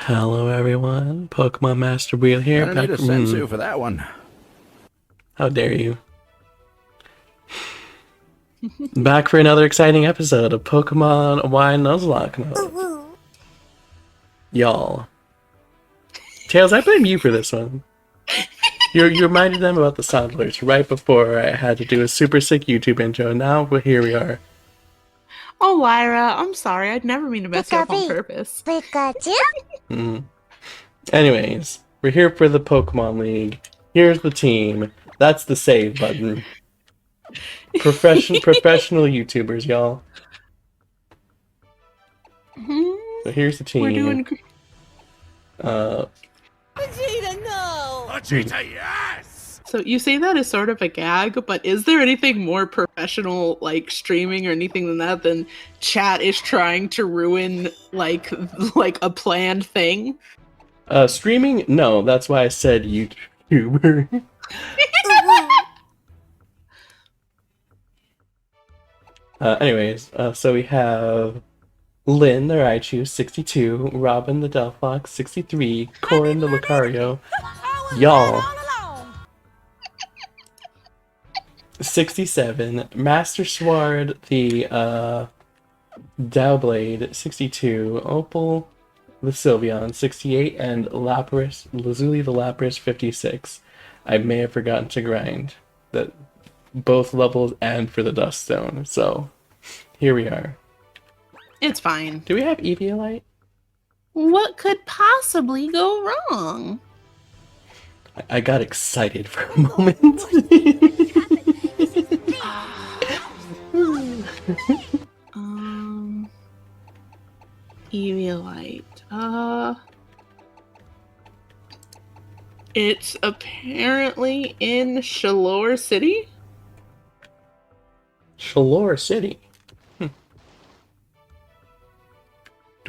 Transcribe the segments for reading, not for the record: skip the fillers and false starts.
Hello everyone, Pokemon Master Wheel here. Gonna need a sensu for that one. How dare you. Back for another exciting episode of Pokemon Y Nuzlocke mode. Y'all. Tails, I blame you for this one. You reminded them about the sound alerts right before I had to do a super sick YouTube intro. Now here we are. Oh, Lyra, I'm sorry. I'd never mean to mess you up on purpose. Anyways, we're here for the Pokemon League. Here's the team. That's the save button. Professional YouTubers, y'all. So here's the team. We're doing. Vegeta, no! Vegeta, yes! So you say that as sort of a gag, but is there anything more professional, like streaming or anything than that, than chat is trying to ruin like a planned thing? Streaming? No, that's why I said YouTuber. Anyways, so we have Lynn, the Raichu, 62, Robin, the Delphox, 63, Corin, the Lucario, Y'all, 67, Master Sword, the Dowblade, 62, Opal, the Sylveon, 68, and Lazuli the Lapras, 56. I may have forgotten to grind that both levels and for the Dust Stone, so here we are. It's fine. Do we have Eviolite? What could possibly go wrong? I got excited for a moment. Eviolite. It's apparently in Shalor City. Shalor City. Do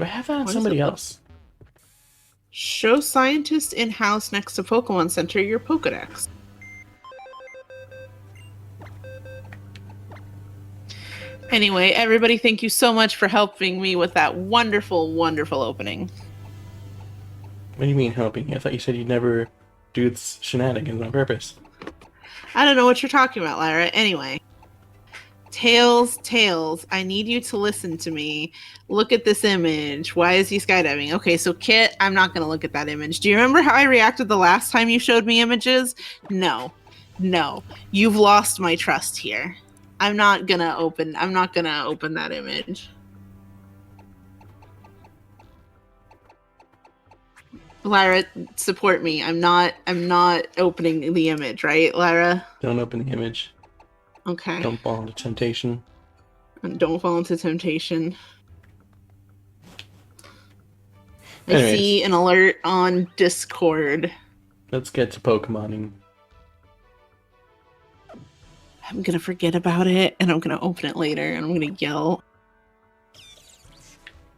I have that on somebody else? Show scientist in-house next to Pokemon Center your Pokedex. Anyway, everybody, thank you so much for helping me with that wonderful, wonderful opening. What do you mean helping? I thought you said you'd never do this shenanigans on purpose. I don't know what you're talking about, Lyra. Anyway. Tails, I need you to listen to me. Look at this image. Why is he skydiving? Okay, so Kit, I'm not going to look at that image. Do you remember how I reacted the last time you showed me images? No. You've lost my trust here. I'm not going to open that image. Lyra, support me. I'm not opening the image, right, Lyra? Don't open the image. Okay. Don't fall into temptation. Don't fall into temptation. Anyways, I see an alert on Discord. Let's get to Pokemoning. I'm gonna forget about it, and I'm gonna open it later, and I'm gonna yell.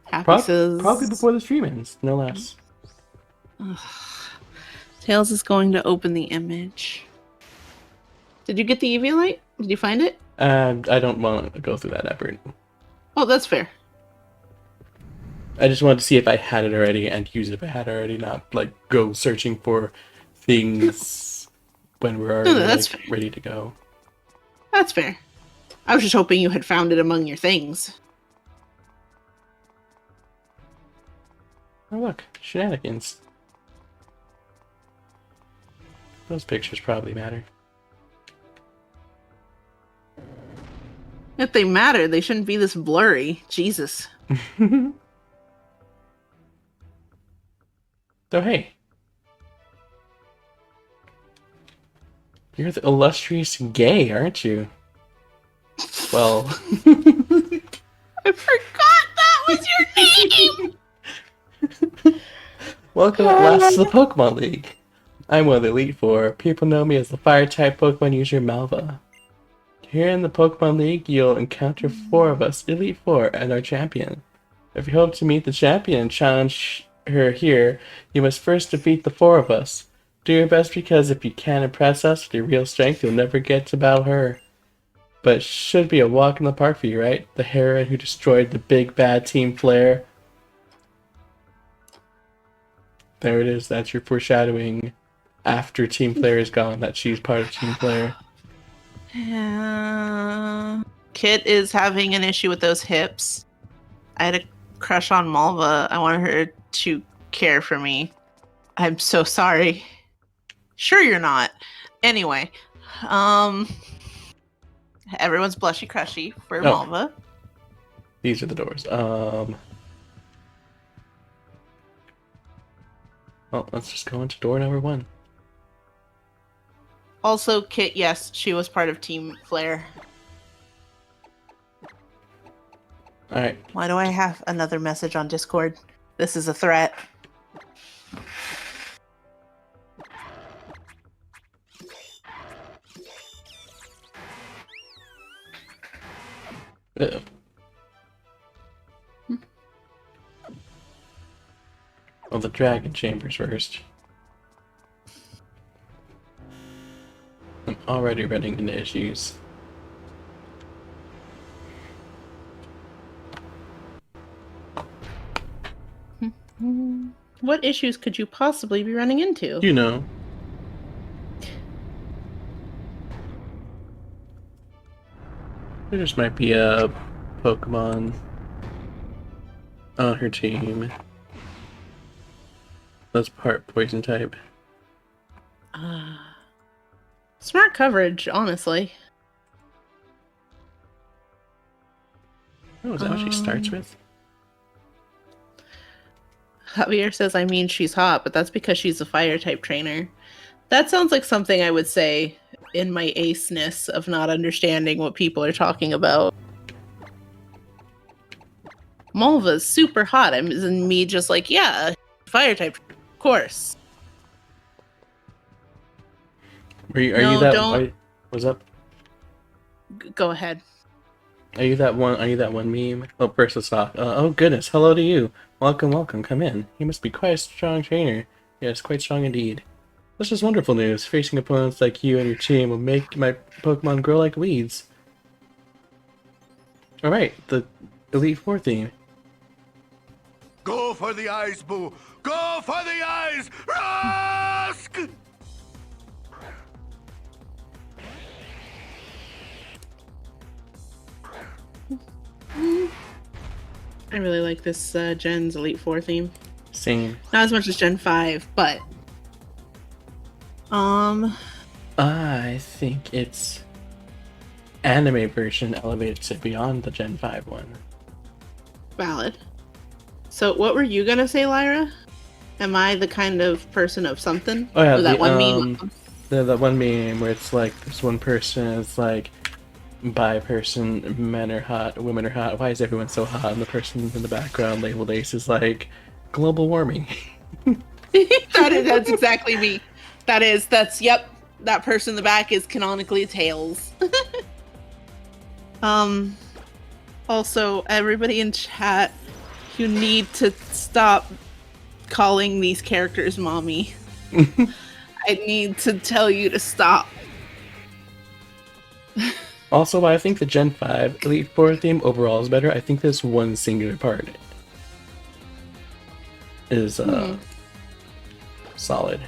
Happy says... Probably before the stream ends, no less. Tails is going to open the image. Did you get the Eviolite? Did you find it? I don't want to go through that effort. Oh, that's fair. I just wanted to see if I had it already and use it if I had it already, not like go searching for things when we're already ready to go. That's fair. I was just hoping you had found it among your things. Oh look, shenanigans. Those pictures probably matter. If they matter, they shouldn't be this blurry. Jesus. So hey. You're the illustrious gay, aren't you? Well... I forgot that was your name! Welcome at last to the Pokemon League. I'm one of the Elite Four. People know me as the Fire-type Pokemon user Malva. Here in the Pokemon League, you'll encounter 4 of us, Elite Four, and our champion. If you hope to meet the champion and challenge her here, you must first defeat the 4 of us. Do your best because if you can't impress us with your real strength, you'll never get to battle her. But it should be a walk in the park for you, right? The heroine who destroyed the big bad Team Flare. There it is. That's your foreshadowing after team player is gone that she's part of team player. Kit is having an issue with those hips. I had a crush on Malva. I wanted her to care for me. I'm so sorry. Sure you're not. Anyway, everyone's blushy crushy for Malva. These are the doors. Well, let's just go into door number 1. Also, Kit, yes, she was part of Team Flare. Alright. Why do I have another message on Discord? This is a threat. Uh-oh. Well, the dragon chambers first. I'm already running into issues. What issues could you possibly be running into? You know. There just might be a Pokemon on her team that's part poison type. Smart coverage, honestly. Oh, is that what she starts with? Javier says, I mean, she's hot, but that's because she's a fire type trainer. That sounds like something I would say in my ace-ness of not understanding what people are talking about. Malva's super hot. And me just like, yeah, fire type, of course. Are you that? What's up? Go ahead. Are you that one meme? Oh, first let's talk. Oh goodness, hello to you. Welcome, come in. You must be quite a strong trainer. Yes, quite strong indeed. This is wonderful news. Facing opponents like you and your team will make my Pokemon grow like weeds. Alright, the Elite Four theme. Go for the eyes, Boo! Go for the eyes! Rusk! I really like this Gen's Elite Four theme. Same. Not as much as Gen 5, but... I think its anime version elevates it beyond the Gen 5 one. Valid. So what were you gonna say, Lyra? Am I the kind of person of something? Oh yeah, that one meme. The one meme where it's like this one person is like, bi person, men are hot, women are hot. Why is everyone so hot? And the person in the background labeled ace is like, global warming. That's exactly me. Yep. That person in the back is canonically Tails. Also, everybody in chat, you need to stop calling these characters mommy. I need to tell you to stop. Also, I think the Gen 5 Elite Four theme overall is better. I think this one singular part is solid.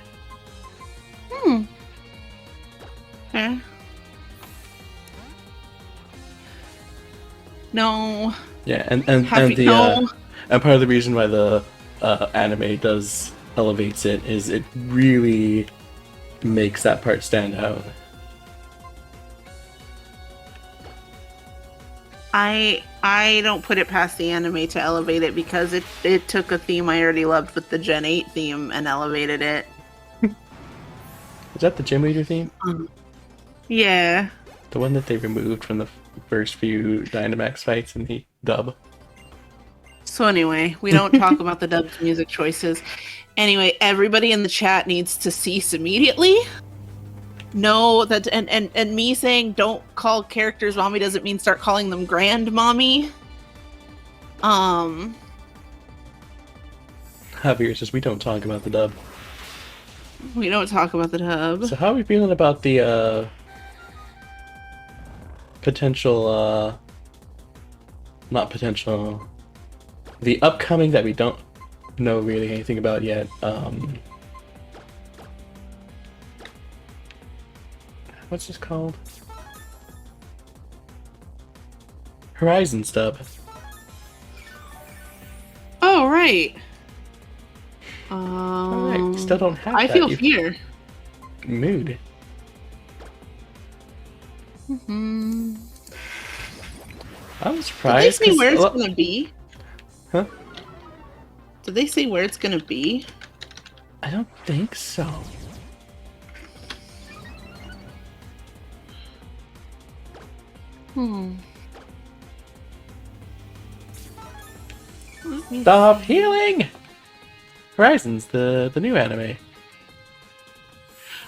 Okay. No. Yeah, and part of the reason why the anime does elevates it is it really makes that part stand out. I don't put it past the anime to elevate it because it took a theme I already loved with the Gen 8 theme and elevated it. Is that the Gym Leader theme? Yeah. The one that they removed from the first few Dynamax fights in the dub. So anyway, we don't talk about the dubbed music choices. Anyway, everybody in the chat needs to cease immediately. No, that and me saying don't call characters mommy doesn't mean start calling them grand mommy. Javier says we don't talk about the dub. We don't talk about the dub. So how are we feeling about the the upcoming that we don't know really anything about yet. What's this called? Horizon stub. Oh, right. Alright, still don't have I that. feel fear. Mood. Hmm. I'm Did they surprised. say where it's gonna be? Huh? Did they say where it's gonna be? I don't think so. Stop healing! Horizons, the new anime.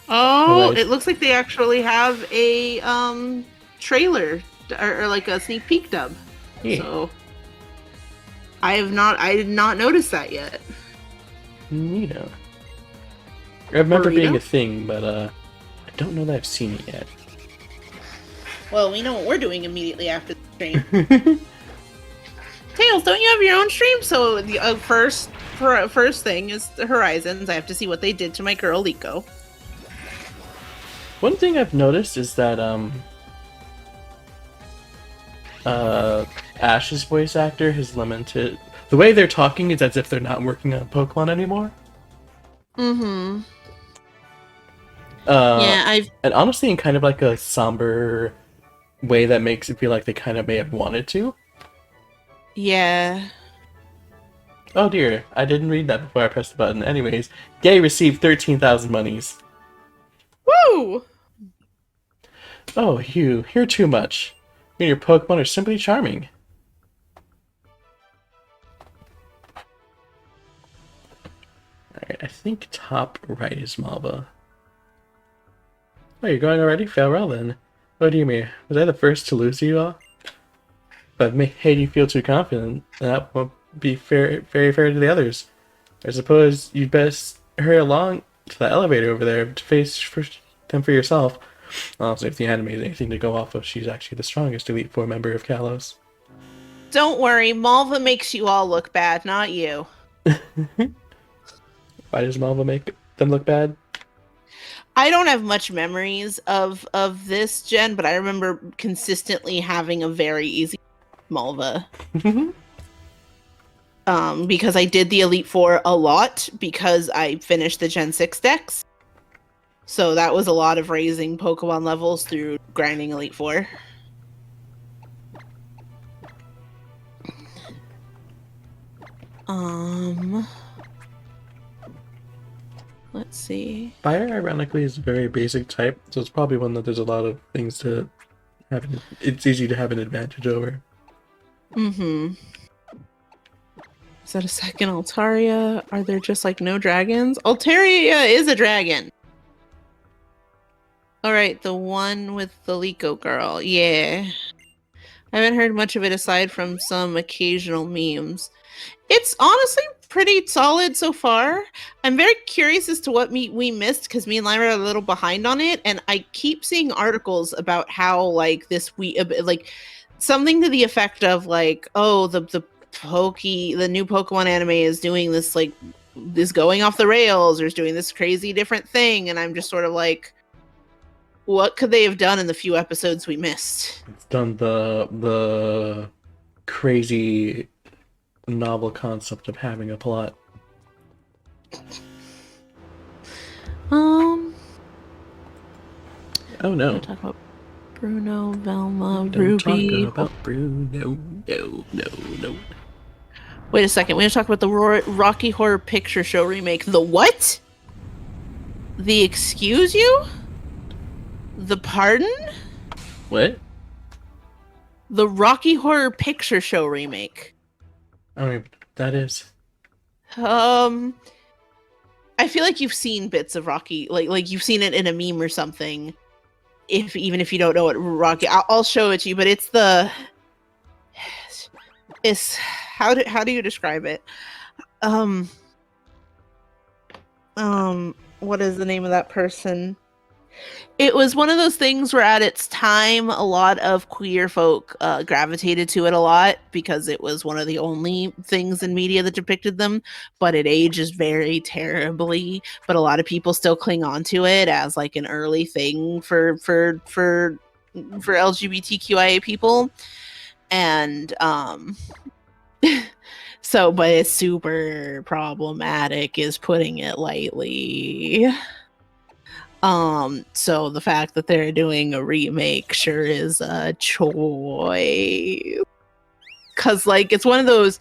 Oh, Right. it looks like they actually have a trailer or like a sneak peek dub. Yeah. So I did not notice that yet. You know. I remember Burrito? being a thing, but I don't know that I've seen it yet. Well, we know what we're doing immediately after the stream. Tails, don't you have your own stream? So the first thing is the Horizons. I have to see what they did to my girl Liko. One thing I've noticed is that Ash's voice actor has limited the way they're talking is as if they're not working on Pokemon anymore. Mm-hmm. Yeah, and honestly, in kind of like a somber way that makes it feel like they kind of may have wanted to. Yeah. Oh dear, I didn't read that before I pressed the button. Anyways, Gay received 13,000 monies. Woo! Oh, Hugh, you're too much. You and your Pokemon are simply charming. Alright, I think top right is Malva. Oh, you're going already? Farewell then. Oh dear me, was I the first to lose you all? But made you feel too confident. That won't be fair, very fair to the others. I suppose you'd best hurry along to the elevator over there to face them for yourself. Also, if the anime is anything to go off of, she's actually the strongest Elite Four member of Kalos. Don't worry, Malva makes you all look bad, not you. Why does Malva make them look bad? I don't have much memories of this gen, but I remember consistently having a very easy Malva. Because I did the Elite Four a lot because I finished the Gen 6 decks. So that was a lot of raising Pokemon levels through grinding Elite Four. Let's see. Fire, ironically, is a very basic type, so it's probably one that there's a lot of things to have. It's easy to have an advantage over. Mm-hmm. Is that a second Altaria? Are there just like no dragons? Altaria is a dragon. Alright, the one with the Liko girl. Yeah. I haven't heard much of it aside from some occasional memes. It's honestly pretty solid so far. I'm very curious as to what we missed because me and Lyra are a little behind on it, and I keep seeing articles about how like like something to the effect of like, oh, the new Pokemon anime is doing this like this going off the rails or is doing this crazy different thing, and I'm just sort of like, what could they have done in the few episodes we missed? It's done the crazy novel concept of having a plot. Oh no. Talk about Bruno, Velma, Don't Ruby. talk about Bruno. No. Wait a second. We have to talk about the Rocky Horror Picture Show remake. The what? The excuse you? The pardon? What? The Rocky Horror Picture Show remake. I don't know what that is. I feel like you've seen bits of Rocky, like you've seen it in a meme or something. Even if you don't know what Rocky, I'll show it to you. But it's how do you describe it? What is the name of that person? It was one of those things where at its time, a lot of queer folk gravitated to it a lot because it was one of the only things in media that depicted them, but it ages very terribly. But a lot of people still cling on to it as like an early thing for LGBTQIA people. And so, but it's super problematic is putting it lightly. So the fact that they're doing a remake sure is a choice. Cause like it's one of those,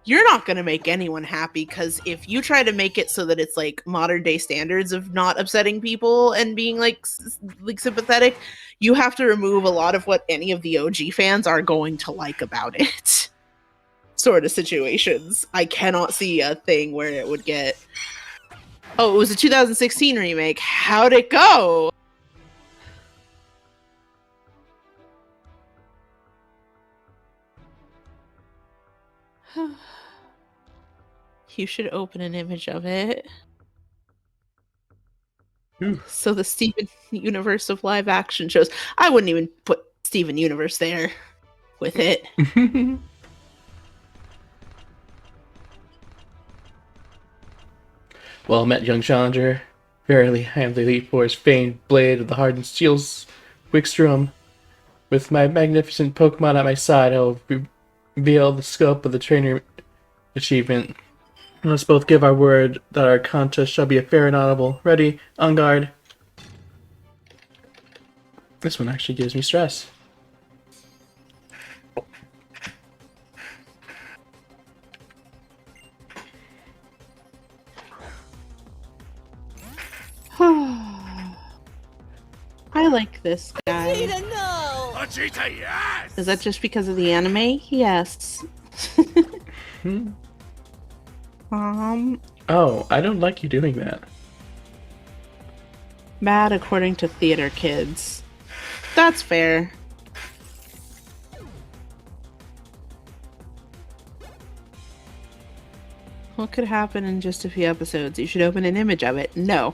you're not gonna make anyone happy, because if you try to make it so that it's like modern day standards of not upsetting people and being like sympathetic, you have to remove a lot of what any of the OG fans are going to like about it. Sort of situations. I cannot see a thing where it would get, oh, it was a 2016 remake. How'd it go? You should open an image of it. Ooh. So the Steven Universe of live action shows. I wouldn't even put Steven Universe there with it. Well met, young challenger. Verily, I am the elite four's famed blade of the hardened steel's Wickstrom. With my magnificent Pokemon at my side, I will reveal the scope of the trainer achievement. Let's both give our word that our contest shall be a fair and honorable. Ready, on guard. This one actually gives me stress. I like this guy. Vegeta, no! Vegeta, yes! Is that just because of the anime? Yes. Oh, I don't like you doing that. Mad according to theater kids. That's fair. What could happen in just a few episodes? You should open an image of it. No.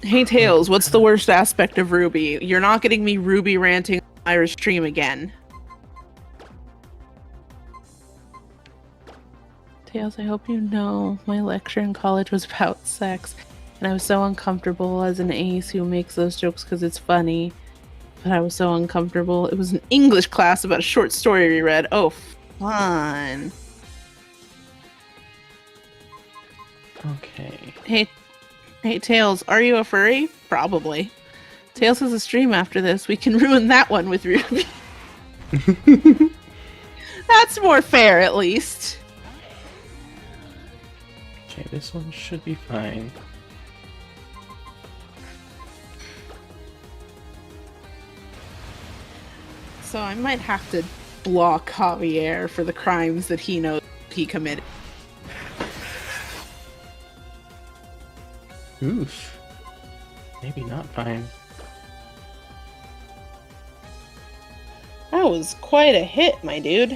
Hey Tails, what's the worst aspect of Ruby? You're not getting me Ruby ranting on Irish stream again. Tails, I hope you know my lecture in college was about sex, and I was so uncomfortable as an ace who makes those jokes because it's funny. But I was so uncomfortable. It was an English class about a short story we read. Oh, fun. Okay. Hey Tails, are you a furry? Probably. Tails has a stream after this. We can ruin that one with Ruby. That's more fair, at least. Okay, this one should be fine. So I might have to block Javier for the crimes that he knows he committed. Oof. Maybe not fine. That was quite a hit, my dude.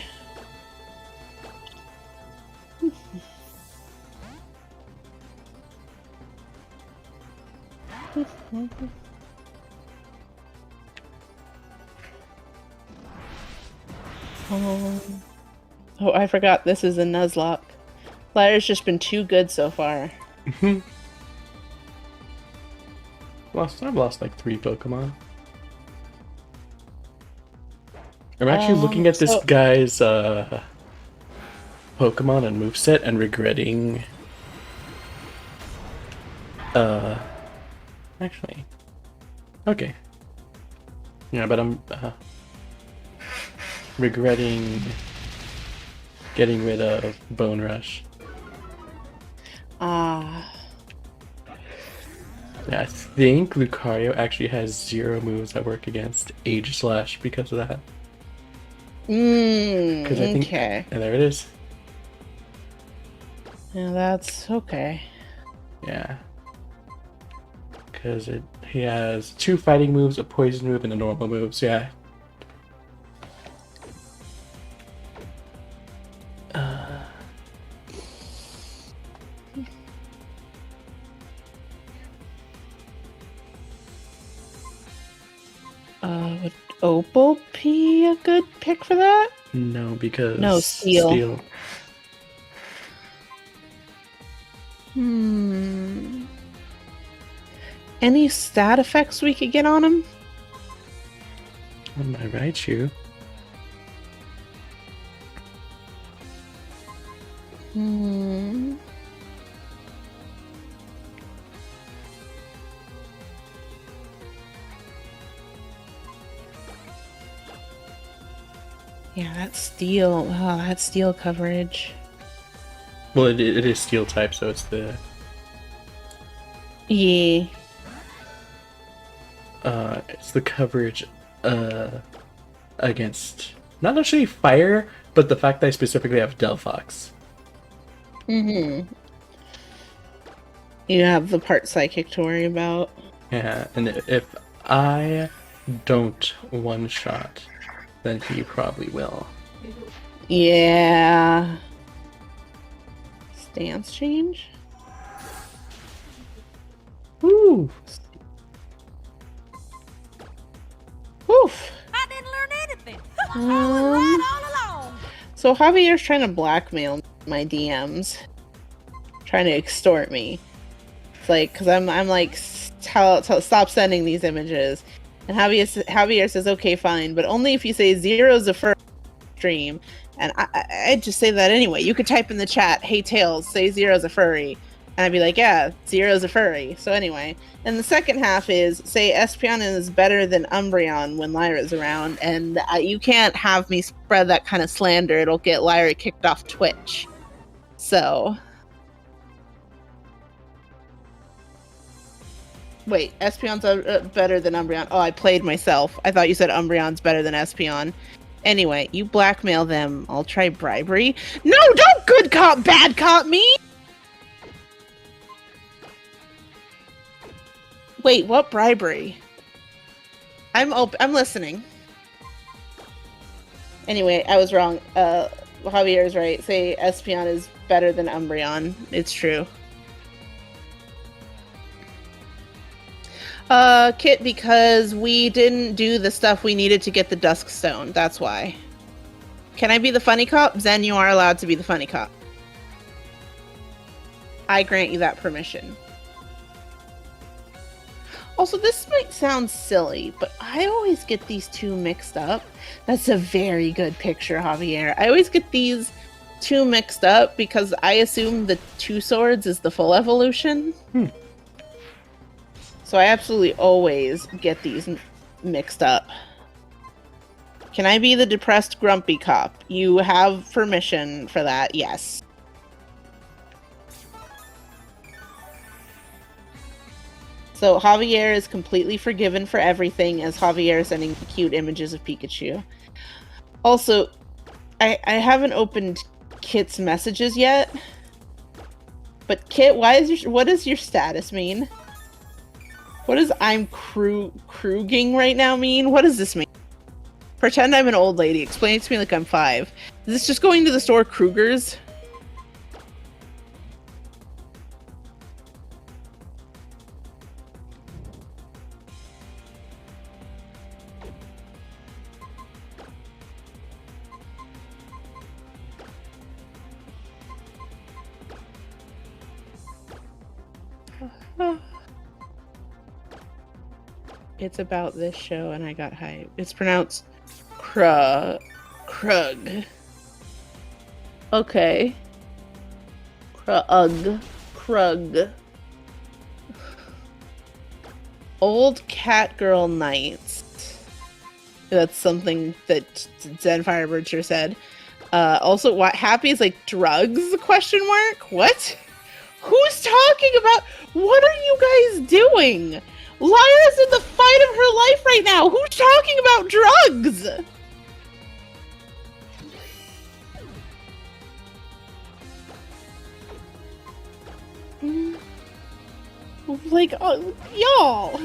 Oh, I forgot this is a Nuzlocke. Lyra's just been too good so far. I've lost like 3 Pokemon. I'm actually looking at this guy's Pokemon and moveset and regretting actually. Okay. Yeah, but I'm regretting getting rid of Bone Rush. Yeah, I think Lucario actually has 0 moves that work against Aegislash because of that. Because I think, okay. and there it is. Yeah, that's okay. Yeah. Because he has 2 fighting moves, a poison move, and a normal move, so yeah. Opal be a good pick for that? No, because No, steel. steel. Any stat effects we could get on him? On my right, you. Yeah, that's steel. Wow, that's steel coverage. Well, it is steel type, so it's the Yeah. it's the coverage against not actually fire, but the fact that I specifically have Delphox. You have the part psychic to worry about. Yeah, and if I don't one shot, then he probably will. Yeah. Stance change? Woo! Oof. I didn't learn anything. I was right all along. So Javier's trying to blackmail my DMs. Trying to extort me. It's like, because I'm like, stop sending these images. And Javier says, okay, fine, but only if you say zero's a first stream. And I'd just say that anyway. You could type in the chat, hey Tails, say zero's a furry. And I'd be like, yeah, zero's a furry. So anyway. And the second half is, say Espeon is better than Umbreon when Lyra's around. And you can't have me spread that kind of slander. It'll get Lyra kicked off Twitch. So... Wait, Espeon's better than Umbreon. Oh, I played myself. I thought you said Umbreon's better than Espeon. Anyway, you blackmail them. I'll try bribery. No, don't good cop, bad cop me! Wait, what bribery? I'm listening. Anyway, I was wrong. Javier is right. Say Espeon is better than Umbreon. It's true. Kit, because we didn't do the stuff we needed to get the Dusk Stone. That's why. Can I be the funny cop? Zen, you are allowed to be the funny cop. I grant you that permission. Also, this might sound silly, but I always get these two mixed up. That's a very good picture, Javier. I always get these two mixed up because I assume the two swords is the full evolution. So I absolutely always get these mixed up. Can I be the depressed grumpy cop? You have permission for that, yes. So Javier is completely forgiven for everything as Javier is sending cute images of Pikachu. Also, I haven't opened Kit's messages yet. But Kit, what does your status mean? What does I'm Kruging right now mean? What does this mean? Pretend I'm an old lady. Explain it to me like I'm 5. Is this just going to the store Kruger's? It's about this show and I got hype. It's pronounced Krug. Okay. Krug. Old cat girl nights. That's something that Zen Firebird sure said. Also, what happy is like drugs? Question mark? What? Who's talking about? What are you guys doing? Lyra's in the fight of her life right now. Who's talking about drugs? Like, y'all.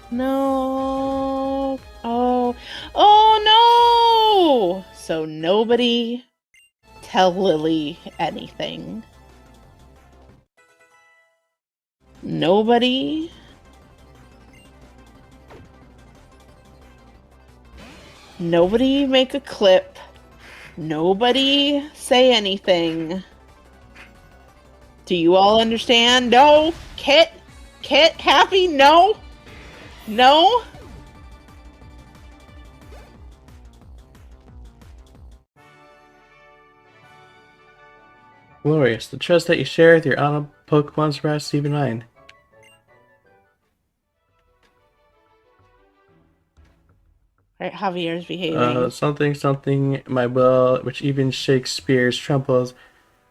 No. Oh no! So nobody tell Lily anything? Nobody? Nobody make a clip. Nobody say anything. Do you all understand? No? Kit? Happy? No? No? Glorious. The trust that you share with your auto Pokemon surpasses even mine. Right, Javier's behaving. Something, my will, which even Shakespeare's trembles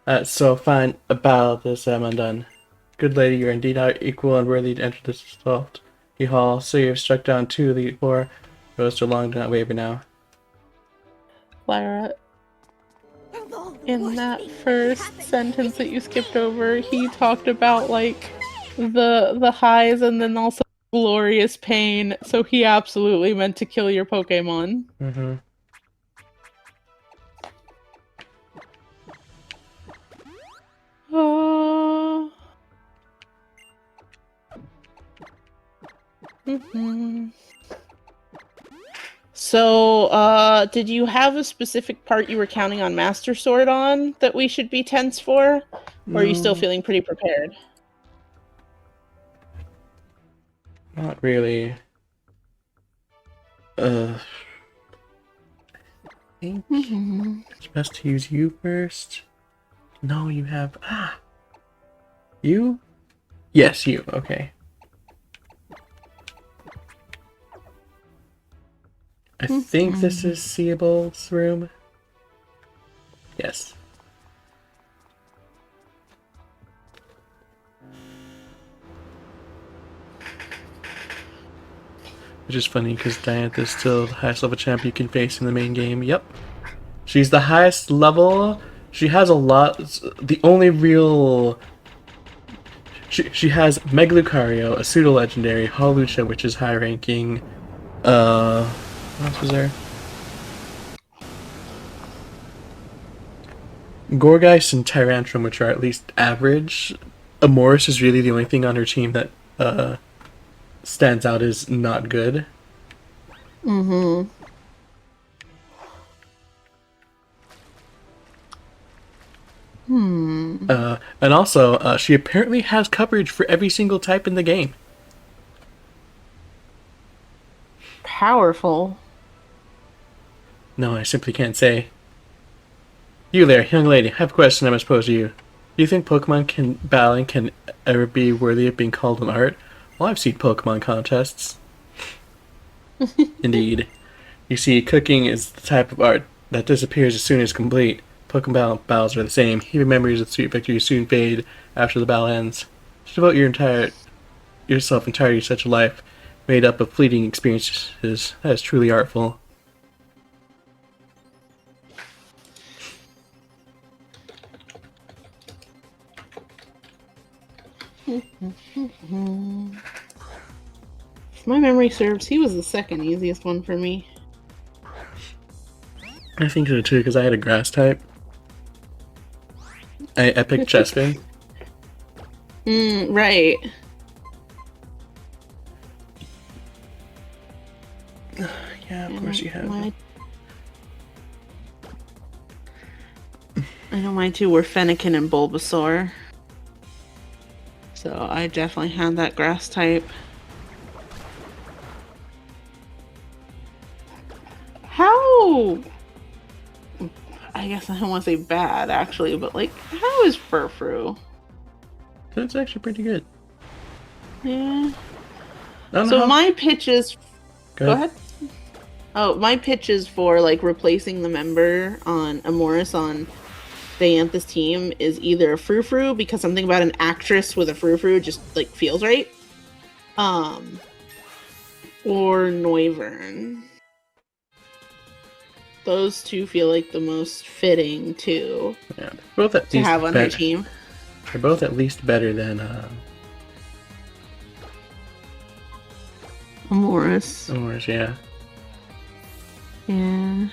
at so fine about this am undone. Good lady, you are indeed not equal and worthy to enter this assault. Hall, so you have struck down 2 Elite Four. Rose so long, do not waver now. Lyra, in that first sentence that you skipped over, he talked about like the highs and then also glorious pain. So he absolutely meant to kill your Pokemon. Mm-hmm. So, did you have a specific part you were counting on Master Sword on that we should be tense for? Or are you still feeling pretty prepared? Not really. I think it's best to use you first. No, you have... You? Yes, you. Okay. I think this is Seable's room. Yes. Which is funny because Diantha's still the highest level champ you can face in the main game. Yep. She's the highest level. She has a lot. The only real... She has Mega Lucario, a pseudo-legendary, Hawlucha, which is high ranking. What else was there? Gorgeist and Tyrantrum, which are at least average. Amoris is really the only thing on her team that stands out as not good. Mm-hmm. And also, she apparently has coverage for every single type in the game. Powerful. No, I simply can't say. You there, young lady, I have a question I must pose to you. Do you think Pokemon battling can ever be worthy of being called an art? Well, I've seen Pokemon contests. Indeed. You see, cooking is the type of art that disappears as soon as complete. Pokemon battles are the same. Even memories of sweet victories soon fade after the battle ends. To devote yourself entirely to such a life, made up of fleeting experiences, that is truly artful. If my memory serves, he was the second easiest one for me. I think so too, because I had a grass type. I picked Chespin. Right. Yeah, of course you have. I know mine too were Fennekin and Bulbasaur. So I definitely had that grass type. How? I guess I don't want to say bad, actually, but like, how is Furfrou? That's actually pretty good. Yeah. So So my pitches. Go ahead. Oh, my pitches for like replacing the member on Amoris on Diantha's team is either a Frou-Frou, because something about an actress with a Frou-Frou just like feels right. Or Noivern. Those two feel like the most fitting too. Yeah, both at to least have on better. her team. They're both at least better than Amoris. Amoris, yeah. Yeah.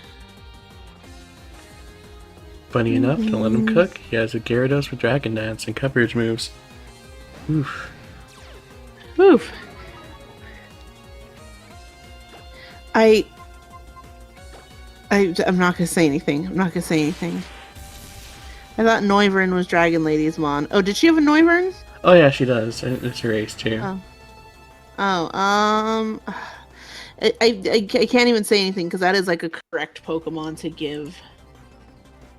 Funny enough, don't let him cook. He has a Gyarados with Dragon Dance and coverage moves. Oof. Oof. I'm not gonna say anything. I'm not gonna say anything. I thought Noivern was Dragon Lady's Mon. Oh, did she have a Noivern? Oh yeah, she does. And it's her ace too. I can't even say anything because that is like a correct Pokemon to give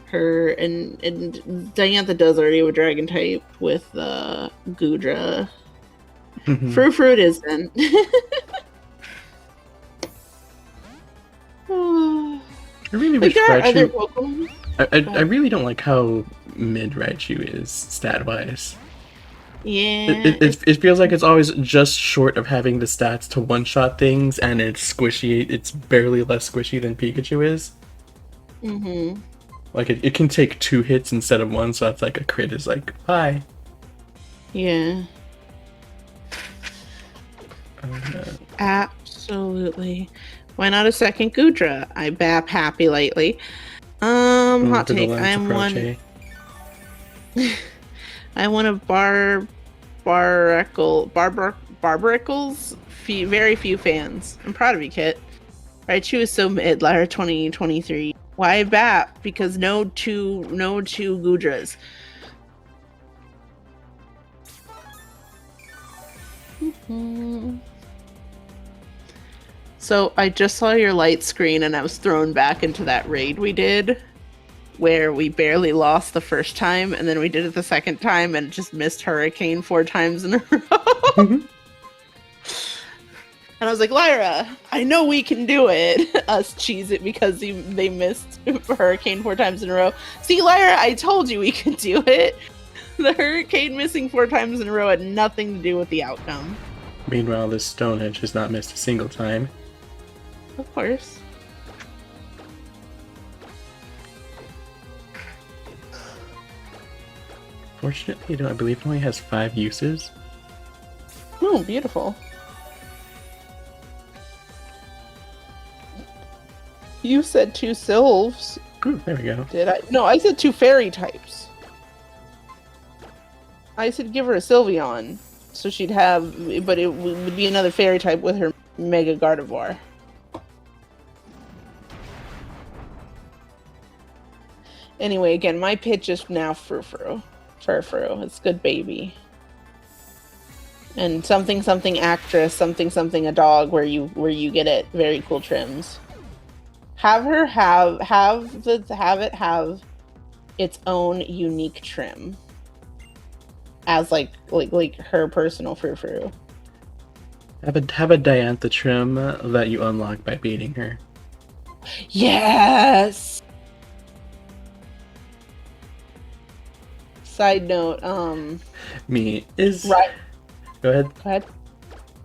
her, and Diantha does already have a Dragon type with Goodra. Frou it is then. I really wish Raichu... I really don't like how mid Raichu is stat-wise. Yeah. It feels like it's always just short of having the stats to one-shot things, and it's squishy. It's barely less squishy than Pikachu is. Mm-hmm. Like, it can take 2 hits instead of 1, so that's like a crit is like, bye. Yeah. Oh, no. Absolutely. Why not a second Goodra? I bap happy lately. Hot take. I'm one. I want a Barbaricles. Very few fans. I'm proud of you, Kit. Raichu is so mid. Lyra 2023. Why bap? Because no two Goodras. So I just saw your light screen and I was thrown back into that raid we did where we barely lost the first time and then we did it the second time and just missed Hurricane 4 times in a row. And I was like, Lyra, I know we can do it. Us cheese it because they missed Hurricane 4 times in a row. See, Lyra, I told you we could do it. The Hurricane missing 4 times in a row had nothing to do with the outcome. Meanwhile, this Stonehenge has not missed a single time. Of course. Fortunately, I believe it only has 5 uses. Oh, beautiful. You said 2 sylphs. Ooh, there we go. Did I? No, I said 2 fairy types. I said give her a Sylveon, so she'd have, but it would be another fairy type with her Mega Gardevoir. Anyway, again, my pitch is now Frou-Frou. Fur-Frou. It's good baby. And something actress, something a dog where you get it. Very cool trims. Have her have it have its own unique trim. As like her personal Frou-Frou. Have a Diantha trim that you unlock by beating her. Yes. Side note, Me is right. Go ahead. Go ahead.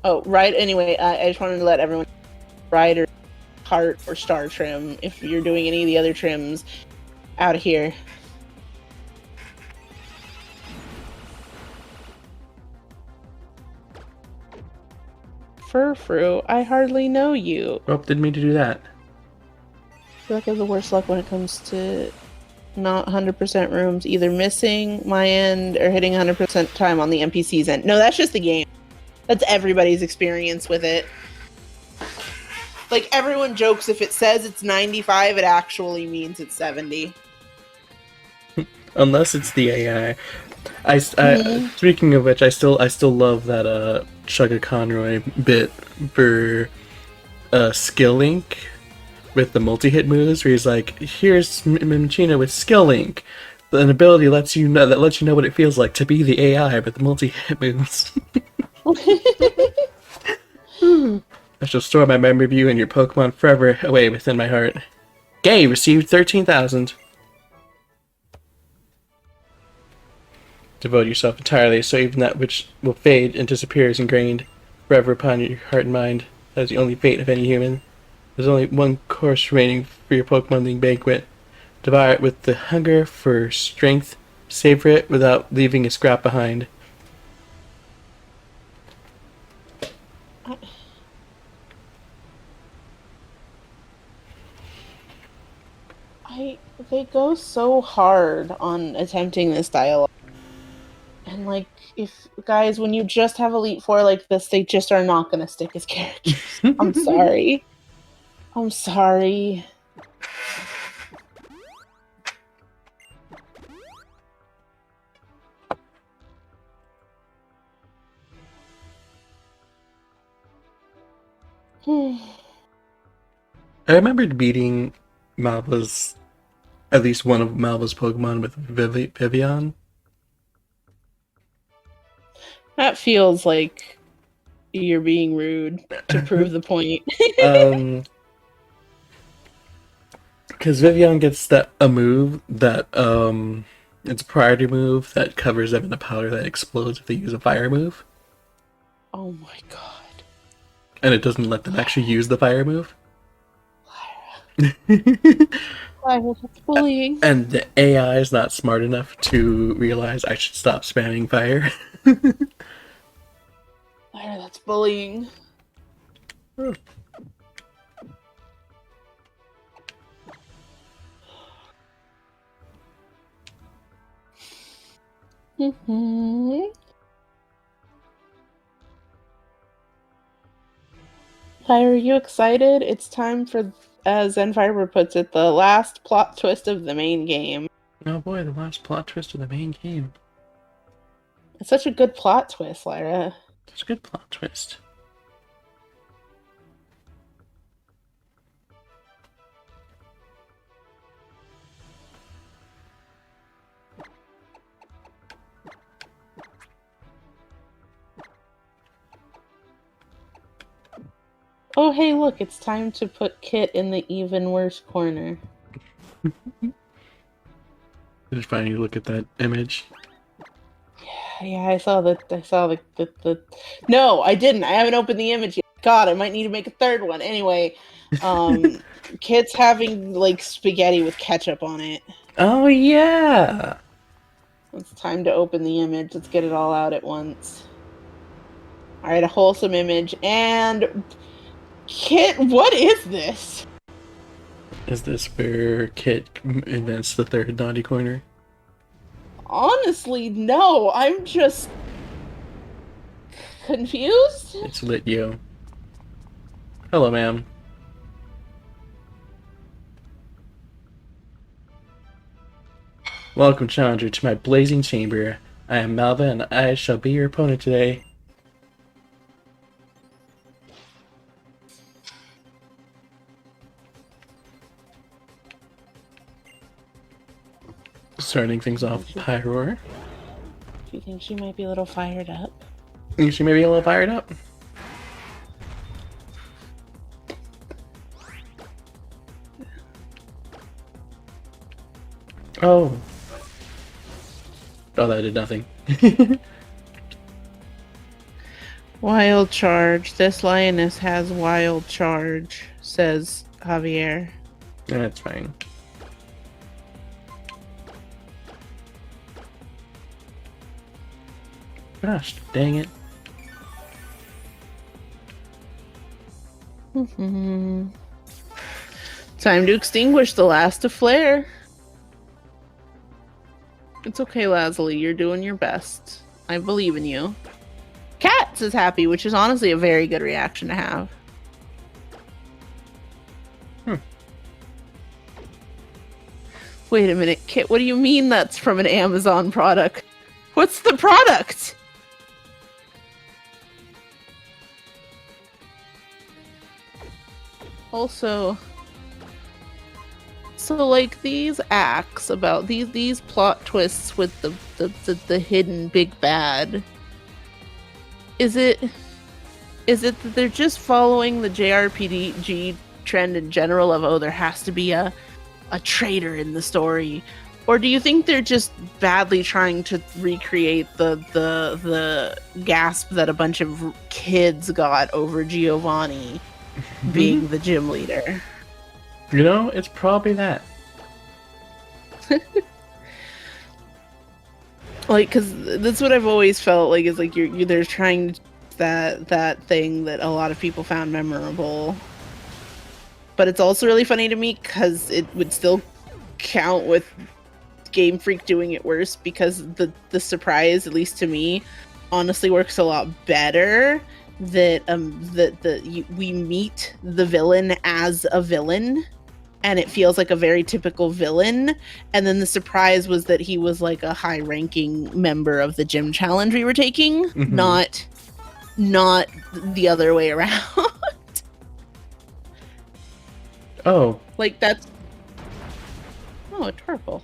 Oh, right. Anyway, I just wanted to let everyone Rider, Heart, or Star trim. If you're doing any of the other trims, out of here. Frou-Frou, I hardly know you. Oh, didn't mean to do that. I feel like I have the worst luck when it comes to not 100% rooms, either missing my end or hitting 100% time on the NPC's end. No, that's just the game. That's everybody's experience with it. Like, everyone jokes if it says it's 95, it actually means it's 70. Unless it's the AI. Speaking of which, I still love that Chugga Conroy bit for Skill Link with the multi-hit moves, where he's like, "Here's Minchino with Skill Link, an ability lets you know what it feels like to be the AI, but the multi-hit moves." I shall store my memory of you and your Pokemon forever away within my heart. Gay received 13,000. Devote yourself entirely, so even that which will fade and disappear is ingrained forever upon your heart and mind. That is the only fate of any human. There's only one course remaining for your Pokemon League banquet. Devour it with the hunger for strength. Savor it without leaving a scrap behind. I they go so hard on attempting this dialogue. And like, if guys, when you just have Elite Four like this, they just are not gonna stick as characters. I'm sorry. I'm sorry. I remembered beating Malva's, at least one of Malva's Pokemon with Vivian. That feels like you're being rude to prove the point. Because Vivian gets a move that, it's a priority move that covers them in a powder that explodes if they use a fire move. Oh my god. And it doesn't let them actually use the fire move. Lyra, that's bullying. And the AI is not smart enough to realize I should stop spamming fire. Lyra, that's bullying. Lyra, are you excited? It's time for, as Zenfiber puts it, the last plot twist of the main game. Oh boy, the last plot twist of the main game. It's such a good plot twist, Lyra. It's a good plot twist. Oh, hey, look, it's time to put Kit in the even worse corner. Just finally look at that image. Yeah, I saw the No, I didn't. I haven't opened the image yet. God, I might need to make a third one. Anyway, Kit's having, like, spaghetti with ketchup on it. Oh, yeah! It's time to open the image. Let's get it all out at once. Alright, a wholesome image, and... Kit, what is this? Is this where Kit invents the third naughty corner? Honestly, no. I'm just... confused? It's lit, yo. Hello, ma'am. Welcome, challenger, to my blazing chamber. I am Malva, and I shall be your opponent today. Starting things off with Pyroar. Do you think she might be a little fired up? Think she may be a little fired up? Oh. Oh, that did nothing. Wild charge. This lioness has wild charge, says Javier. That's fine. Gosh, dang it. Time to extinguish the last of Flare. It's okay, Lazuli. You're doing your best. I believe in you. Cats is happy, which is honestly a very good reaction to have. Wait a minute, Kit, what do you mean that's from an Amazon product? What's the product? Also, so like these acts about these plot twists with the hidden big bad, is it that they're just following the JRPG trend in general of, oh, there has to be a traitor in the story, or do you think they're just badly trying to recreate the gasp that a bunch of kids got over Giovanni being the gym leader? You know, it's probably that. Like, because that's what I've always felt like, is like they're trying that thing that a lot of people found memorable, but it's also really funny to me because it would still count with Game Freak doing it worse because the surprise, at least to me, honestly works a lot better. That we meet the villain as a villain, and it feels like a very typical villain. And then the surprise was that he was like a high-ranking member of the gym challenge we were taking, not the other way around. Oh. Like that's a turtle.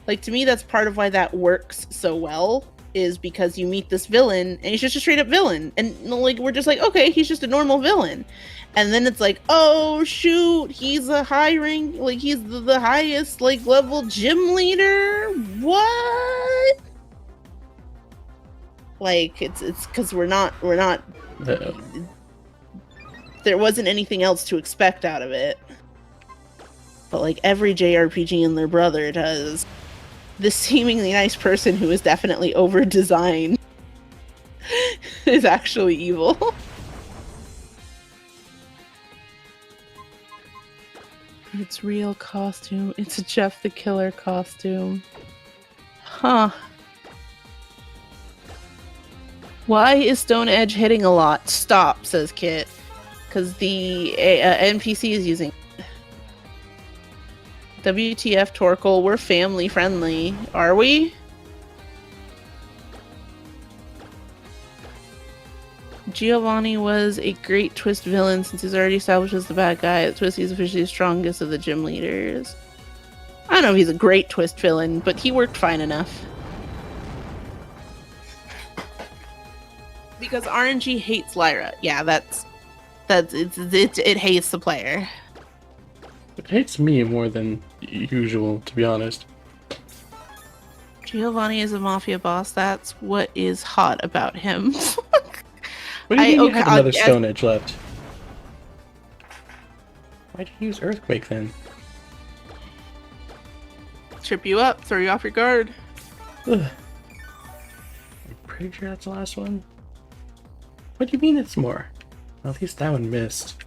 Like to me, that's part of why that works so well, is because you meet this villain and he's just a straight up villain, and like we're just like, okay, he's just a normal villain, and then it's like, oh shoot, he's a high rank, like he's the highest like level gym leader. What? Like it's because we're not there wasn't anything else to expect out of it. But like every JRPG and their brother does, this seemingly nice person who is definitely over-designed is actually evil. It's real costume. It's a Jeff the Killer costume. Huh. Why is Stone Edge hitting a lot? Stop, says Kit. Because the NPC is using WTF, Torkel, we're family friendly. Are we? Giovanni was a great twist villain since he's already established as the bad guy. At Twist, he's officially the strongest of the gym leaders. I don't know if he's a great twist villain, but he worked fine enough. Because RNG hates Lyra. Yeah, it hates the player. It hates me more than usual, to be honest. Giovanni is a mafia boss. That's what is hot about him. What do you mean you have another Stone Edge left? Why'd you use Earthquake then? Trip you up, throw you off your guard. Ugh. I'm pretty sure that's the last one. What do you mean it's more? Well, at least that one missed.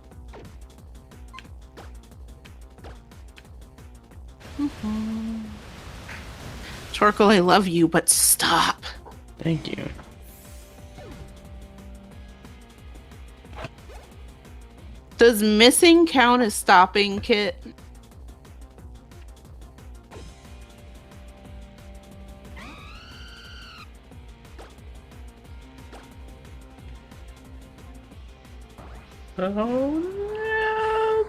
Torkel, I love you, but stop. Thank you. Does missing count as stopping, Kit? Oh no.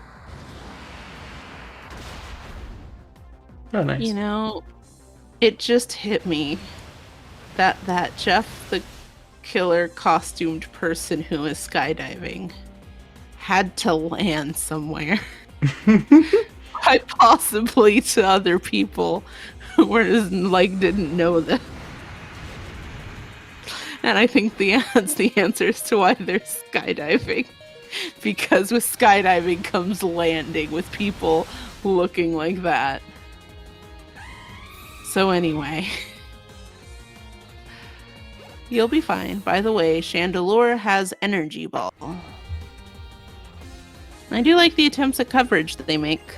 Oh, nice. You know, it just hit me that Jeff the Killer costumed person who is skydiving had to land somewhere. Quite possibly to other people who were just, like, didn't know that. And I think that's the answer as to why they're skydiving. Because with skydiving comes landing with people looking like that. So anyway. You'll be fine. By the way, Chandelure has Energy Ball. I do like the attempts at coverage that they make.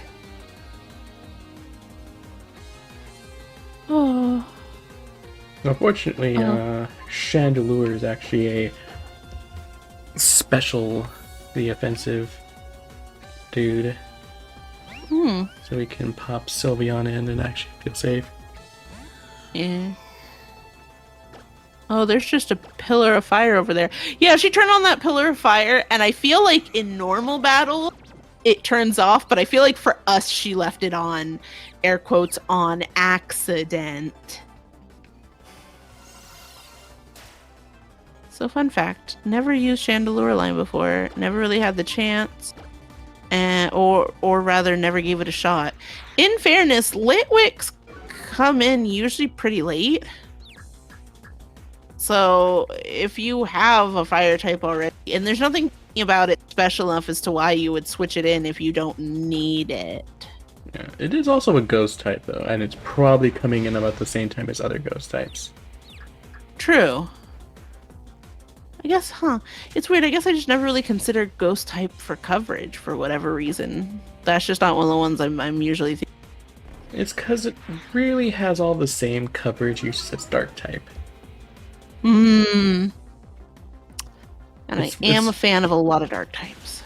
Oh. Unfortunately, Chandelure is actually a specially offensive dude. So we can pop Sylveon in and actually feel safe. Yeah. Oh, there's just a pillar of fire over there. Yeah, she turned on that pillar of fire, and I feel like in normal battle, it turns off, but I feel like for us, she left it on, air quotes, on accident. So fun fact, never used Chandelure line before, never really had the chance, or rather never gave it a shot. In fairness, Litwicks come in usually pretty late. So if you have a fire type already, and there's nothing about it special enough as to why you would switch it in if you don't need it. Yeah, it is also a ghost type though, and it's probably coming in about the same time as other ghost types. True. I guess, it's weird. I guess I just never really considered ghost type for coverage for whatever reason. That's just not one of the ones I'm usually thinking. It's because it really has all the same coverage uses as dark type. And It's- I am it's- a fan of a lot of dark types.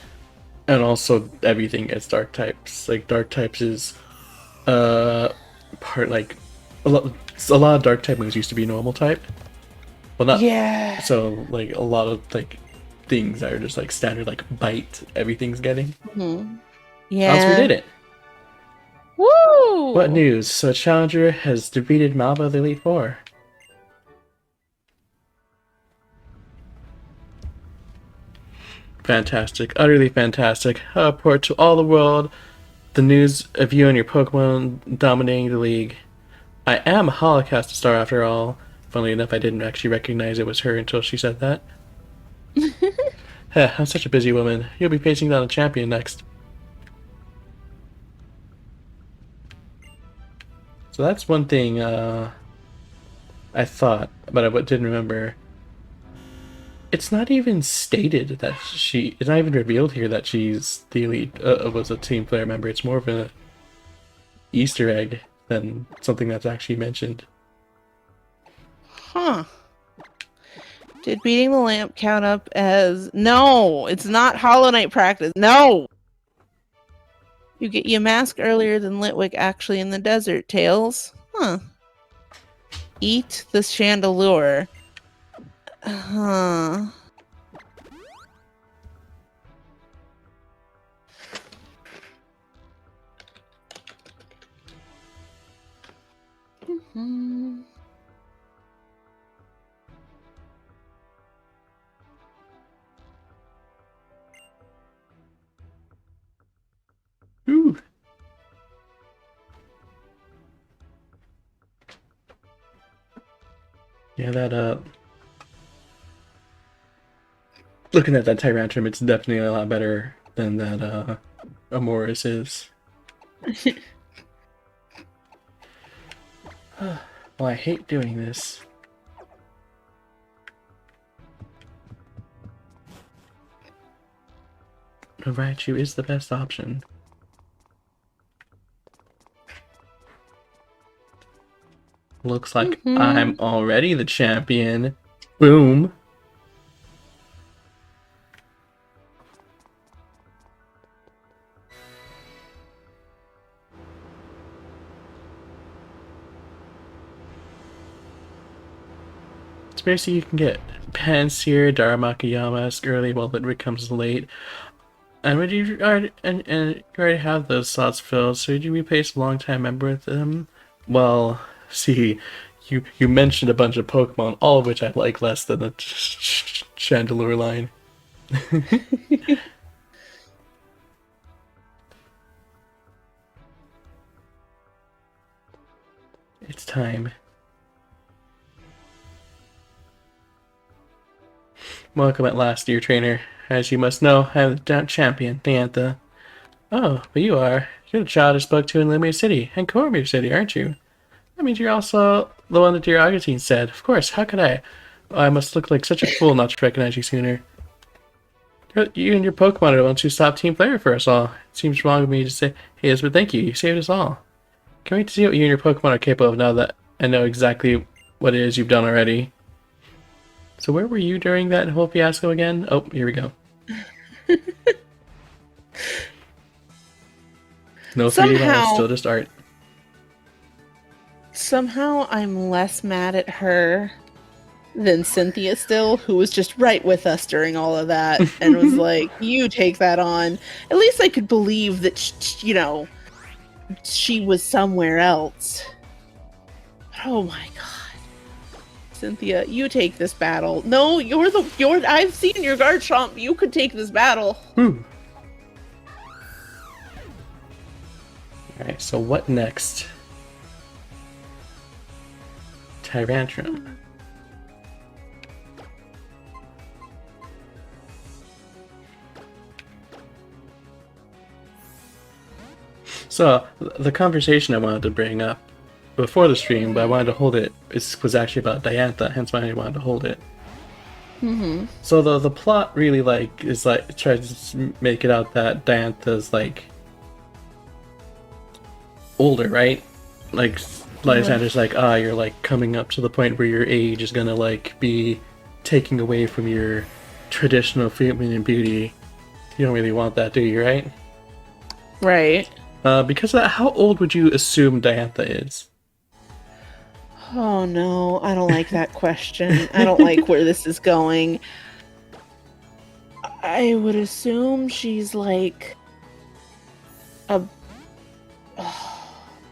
And also everything gets dark types. Like dark types is part like a lot of dark type moves used to be normal type. Well, not Yeah. so like a lot of like things that are just like standard like bite. Everything's getting. Yeah. Else we did it. Woo! What news? So Challenger has defeated Malva the Elite Four. Fantastic, utterly fantastic. I report to all the world the news of you and your Pokemon dominating the league. I am a Holocaust star after all. Funnily enough, I didn't actually recognize it was her until she said that. I'm such a busy woman. You'll be facing down a champion next. So that's one thing I thought, but I didn't remember. It's not even stated that it's not even revealed here that she's the elite, was a team player member. It's more of an Easter egg than something that's actually mentioned. Huh. Did beating the lamp count up as... No! It's not Hollow Knight practice. No! You get your mask earlier than Litwick actually in the desert, Tails. Huh. Eat the Chandelure. Huh. Ooh. Yeah, that looking at that Tyrantrum, it's definitely a lot better than that Amoris is. Well, I hate doing this. Raichu is the best option. Looks like I'm already the champion. Boom. It's basically you can get Panseer, Daramakayama early while it becomes late. And when you already you already have those slots filled, so did you replace a long-time member with them? Well, see, you mentioned a bunch of Pokemon, all of which I like less than the Chandelure line. It's time. Welcome at last, dear trainer. As you must know, I am the champion, Diantha. Oh, but you're the child I spoke to in Lumia City, and Cormir City, aren't you? That means you're also the one that dear Augustine said. Of course, how could I? I must look like such a fool not to recognize you sooner. You and your Pokemon are the ones who stopped Team Player for us all. It seems wrong of me to say, hey, but thank you, you saved us all. Can't wait to see what you and your Pokemon are capable of now that I know exactly what it is you've done already. So where were you during that whole fiasco again? Oh, here we go. No 3D models, still just art. Somehow I'm less mad at her than Cynthia still, who was just right with us during all of that and was like, you take that on. At least I could believe that, she was somewhere else. Oh my god. Cynthia, you take this battle. No, I've seen your Garchomp. You could take this battle. Alright, so what next? Tyrantrum. So, the conversation I wanted to bring up before the stream, but I wanted to hold it, was actually about Diantha, hence why I wanted to hold it. So the plot really tries to make it out that Diantha's older, right? like Lysander's like, you're like coming up to the point where your age is gonna like be taking away from your traditional feminine beauty. You don't really want that, do you, right? Right. Because of that, how old would you assume Diantha is? Oh no, I don't like that question. I don't like where this is going. I would assume she's like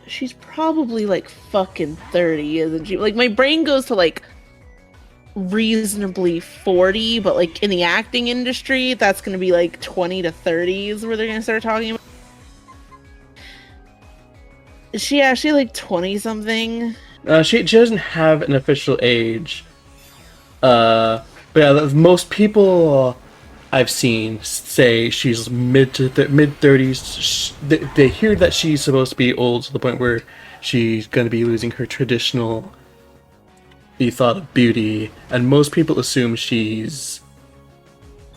she's probably like fucking 30, isn't she? Like my brain goes to like reasonably 40, but like in the acting industry, that's gonna be like 20 to 30s where they're gonna start talking about. Is she actually like 20 something? She doesn't have an official age. But yeah, most people I've seen say she's mid 30s. They hear that she's supposed to be old to the point where she's going to be losing her traditional thought of beauty, and most people assume she's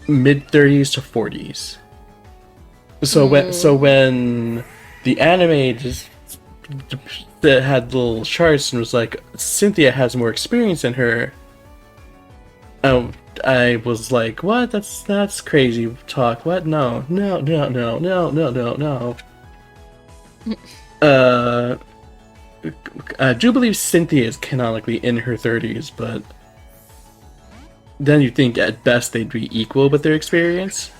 mid 30s to 40s. So when the anime just that had little charts and was like, Cynthia has more experience than her, I was like, what? That's crazy talk. What? No. I do believe Cynthia is canonically in her 30s, but then you think at best they'd be equal with their experience.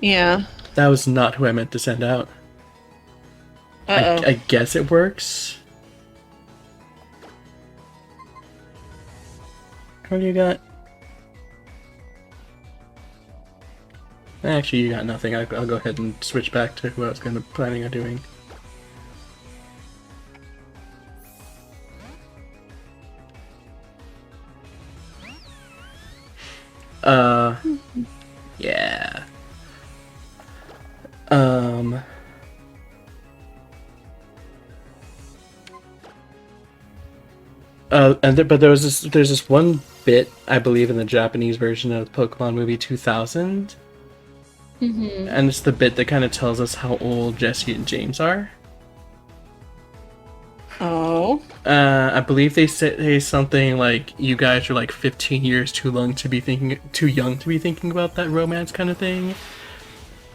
Yeah. That was not who I meant to send out. I guess it works. What do you got? Actually, you got nothing. I'll go ahead and switch back to who I was planning on doing. Yeah. But there's this one bit, I believe, in the Japanese version of the Pokemon movie 2000. Mm-hmm. And it's the bit that kind of tells us how old Jessie and James are. Oh. I believe they say something like, "You guys are like 15 years too young to be thinking about that romance kind of thing."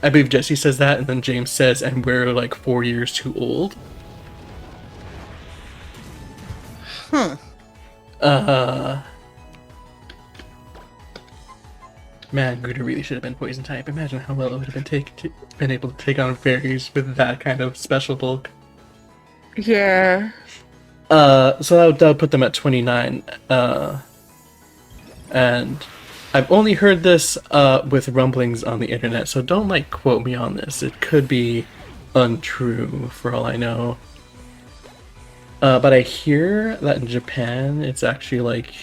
I believe Jessie says that, and then James says, "And we're like 4 years too old." Huh. Man, Gouda really should have been poison type. Imagine how well it would have been able to take on fairies with that kind of special bulk. Yeah. So that would put them at 29. And I've only heard this with rumblings on the internet, so don't like quote me on this. It could be untrue for all I know. But I hear that in Japan, it's actually like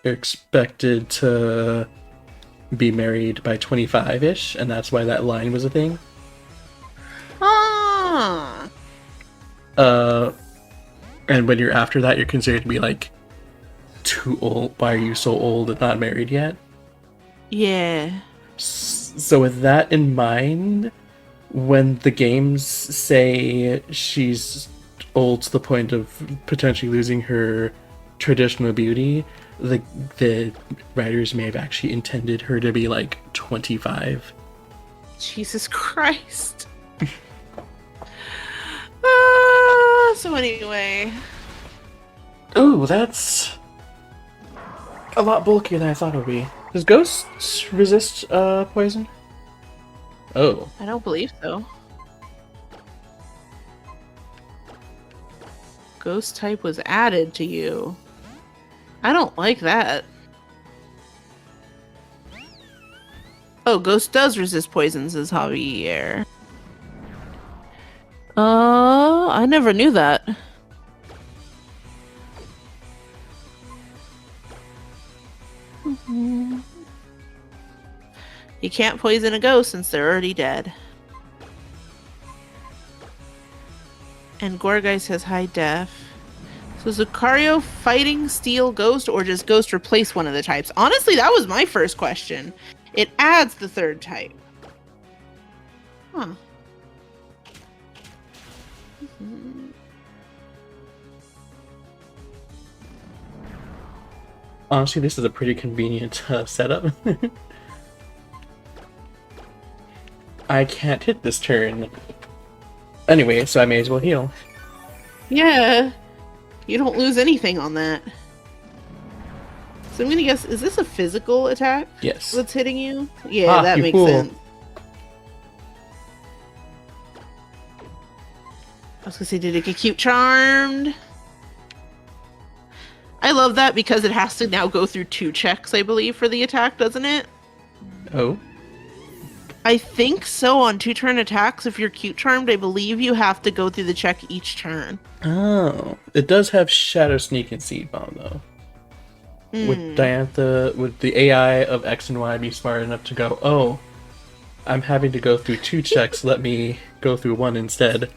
you're expected to be married by 25-ish, and that's why that line was a thing. Ah. And when you're after that, you're considered to be like too old. Why are you so old and not married yet? Yeah. So with that in mind, when the games say she's old to the point of potentially losing her traditional beauty, the writers may have actually intended her to be like 25. Jesus Christ. So anyway. Ooh, that's a lot bulkier than I thought it would be. Does Ghost resist poison? Oh. I don't believe so. Ghost type was added to you. I don't like that. Oh, Ghost does resist poisons, says Javier. I never knew that. You can't poison a ghost since they're already dead. And Gorgai says high def. So is Lucario fighting Steel Ghost, or does Ghost replace one of the types? Honestly, that was my first question. It adds the third type. Huh. Honestly, this is a pretty convenient setup. I can't hit this turn. Anyway, so I may as well heal. Yeah. You don't lose anything on that. So I'm gonna guess, is this a physical attack Yes. that's hitting you? Yeah, that you makes fool. sense. I was gonna say, did it get cute charmed? I love that because it has to now go through 2 checks, I believe, for the attack, doesn't it? Oh. I think so. On 2-turn attacks, if you're cute charmed, I believe you have to go through the check each turn. Oh. It does have Shadow Sneak and Seed Bomb, though. Would Diantha, would the AI of X and Y be smart enough to go, oh, I'm having to go through 2 checks, let me go through 1 instead?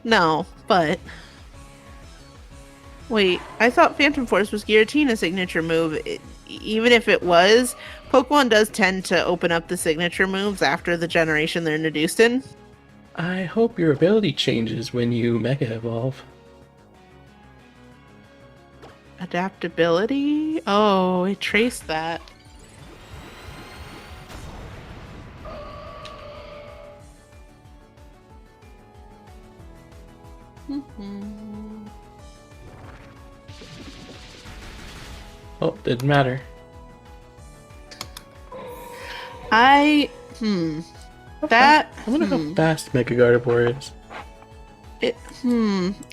No, but... Wait, I thought Phantom Force was Guillotine a signature move. Even if it was, Pokemon does tend to open up the signature moves after the generation they're introduced in. I hope your ability changes when you Mega Evolve. Adaptability? Oh, it traced that. Oh, didn't matter. That... I wonder how fast Mega Gardevoir is.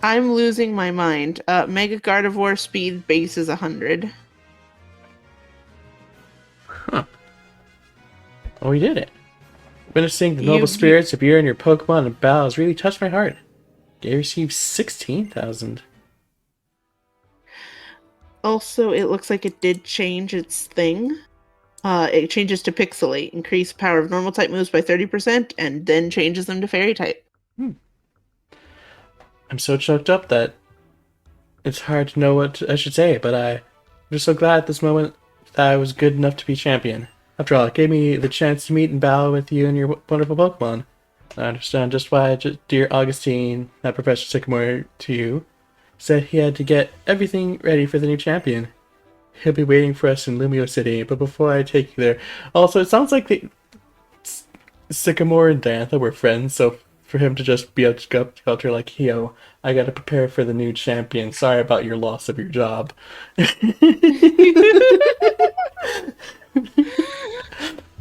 I'm losing my mind. Mega Gardevoir speed base is 100. Huh. Oh, we did it. Witnessing the noble spirits of you and your Pokemon and battles really touched my heart. You received 16,000. Also, it looks like it did change its thing. It changes to Pixelate. Increase power of normal type moves by 30% and then changes them to fairy type. I'm so choked up that it's hard to know what I should say, but I'm just so glad at this moment that I was good enough to be champion. After all, it gave me the chance to meet and battle with you and your wonderful Pokemon. I understand just why dear Augustine, that Professor Sycamore to you, said he had to get everything ready for the new champion. He'll be waiting for us in Lumio City, but before I take you there... Also, it sounds like Sycamore and Diantha were friends, so for him to just be able to go up to her like, yo, I gotta prepare for the new champion. Sorry about your loss of your job.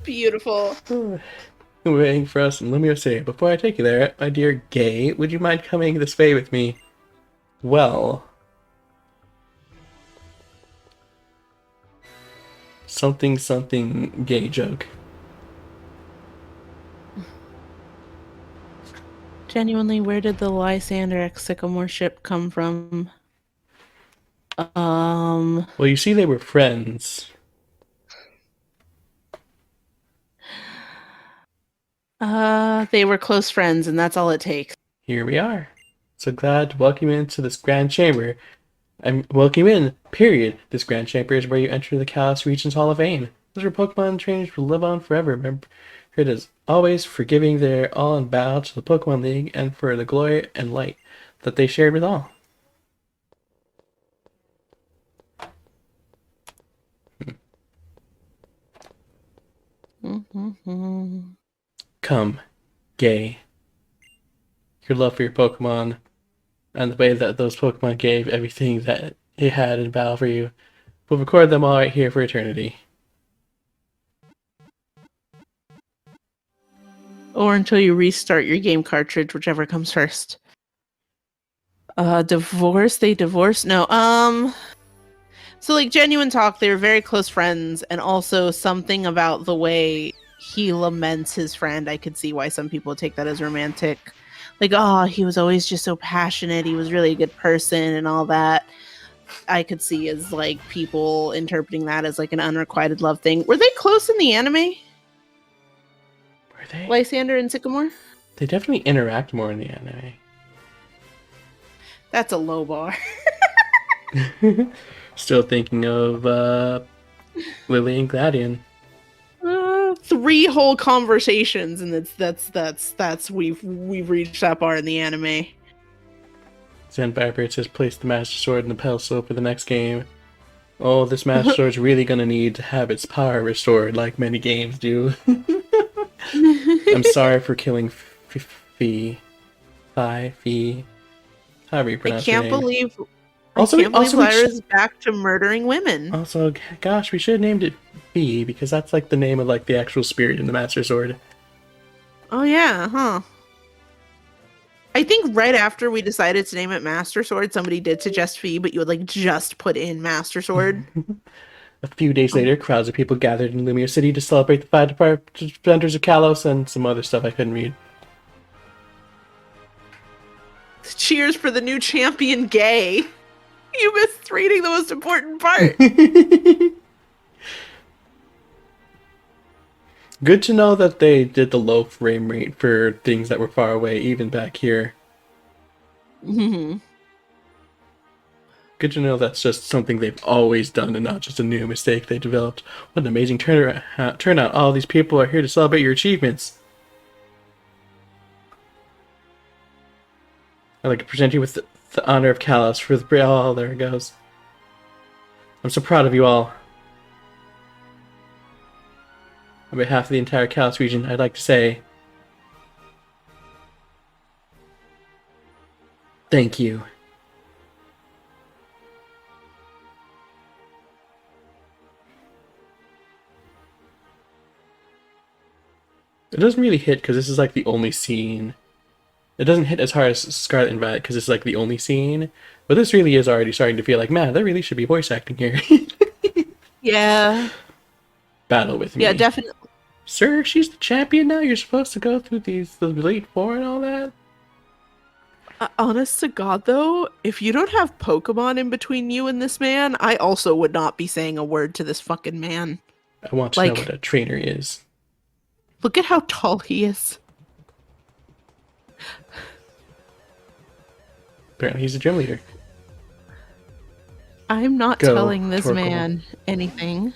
Beautiful. Waiting for us in Lumio City. Before I take you there, my dear Gay, would you mind coming this way with me? Well... something gay joke. Genuinely, where did the Lysander X Sycamore ship come from? Well, you see, they were friends. They were close friends, and that's all it takes. Here we are. So glad to welcome you into this Grand Chamber. I'm welcome you in, period. This Grand Chamber is where you enter the Kalos Region's Hall of Fame. Those are Pokemon trainers will live on forever. Remember, it is always for giving their all in battle to the Pokemon League and for the glory and light that they shared with all. Come, Gay. Your love for your Pokemon and the way that those Pokemon gave everything that it had in battle for you. We'll record them all right here for eternity. Or until you restart your game cartridge, whichever comes first. Divorce? They divorced? No, so like genuine talk, they were very close friends, and also something about the way he laments his friend. I could see why some people take that as romantic. Like, oh, he was always just so passionate, he was really a good person and all that. I could see as like people interpreting that as like an unrequited love thing. Were they close in the anime? Were they? Lysander and Sycamore? They definitely interact more in the anime. That's a low bar. Still thinking of Lily and Gladion. 3 whole conversations, and that's we've reached that bar in the anime. Zen Vibrates has placed the Master Sword in the pedestal for the next game. Oh, this Master Sword's really gonna need to have its power restored, like many games do. I'm sorry for killing Fee. Fee. However you I pronounce your can't name. believe. Also, I can't believe we Lyra's back to murdering women. Also, gosh, we should have named it Fee, because that's like the name of like the actual spirit in the Master Sword. Oh yeah, huh? I think right after we decided to name it Master Sword, somebody did suggest Fee, but you would like just put in Master Sword. A few days later, crowds of people gathered in Lumiere City to celebrate the 5 defenders of Kalos and some other stuff I couldn't read. Cheers for the new champion, Gay. You missed reading the most important part. Good to know that they did the low frame rate for things that were far away, even back here. Mm-hmm. Good to know that's just something they've always done and not just a new mistake they developed. What an amazing turnout. All these people are here to celebrate your achievements. I'd like to present you with the honor of Kalos for the... Oh, there it goes. I'm so proud of you all. On behalf of the entire Kalos region, I'd like to say... Thank you. It doesn't really hit because this is like the only scene. It doesn't hit as hard as Scarlet and Violet because it's like the only scene. But this really is already starting to feel like, man, there really should be voice acting here. Yeah. Battle with me. Yeah, definitely. Sir, she's the champion now? You're supposed to go through the Elite Four and all that? Honest to God, though, if you don't have Pokemon in between you and this man, I also would not be saying a word to this fucking man. I want to know what a trainer is. Look at how tall he is. Apparently he's a gym leader. I'm not Go, telling this Torkoal. man anything.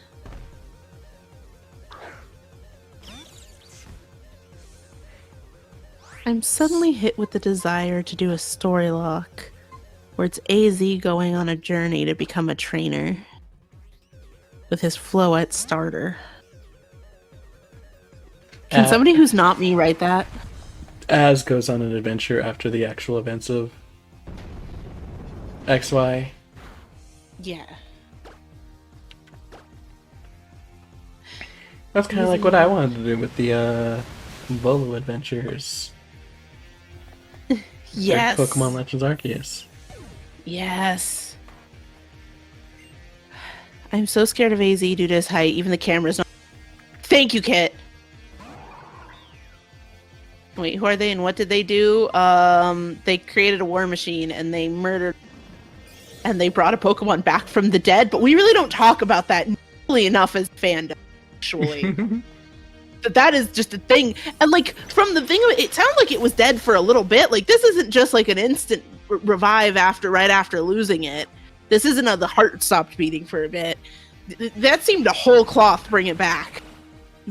I'm suddenly hit with the desire to do a story lock, where it's AZ going on a journey to become a trainer, with his Floette starter. Can somebody who's not me write that? Az goes on an adventure after the actual events of XY. Yeah. That's kind of like what I wanted to do with the Bolo adventures. Yes. Or Pokemon Legends Arceus. Yes. I'm so scared of AZ due to his height. Even the camera's not. Thank you, Kit. Wait, who are they and what did they do? They created a war machine and they murdered and they brought a Pokemon back from the dead, but we really don't talk about that nearly enough as fandom, actually. But that is just a thing. And like from the thing of it, it sounded like it was dead for a little bit. Like this isn't just like an instant revive right after losing it. This isn't the heart stopped beating for a bit. That seemed a whole cloth bring it back.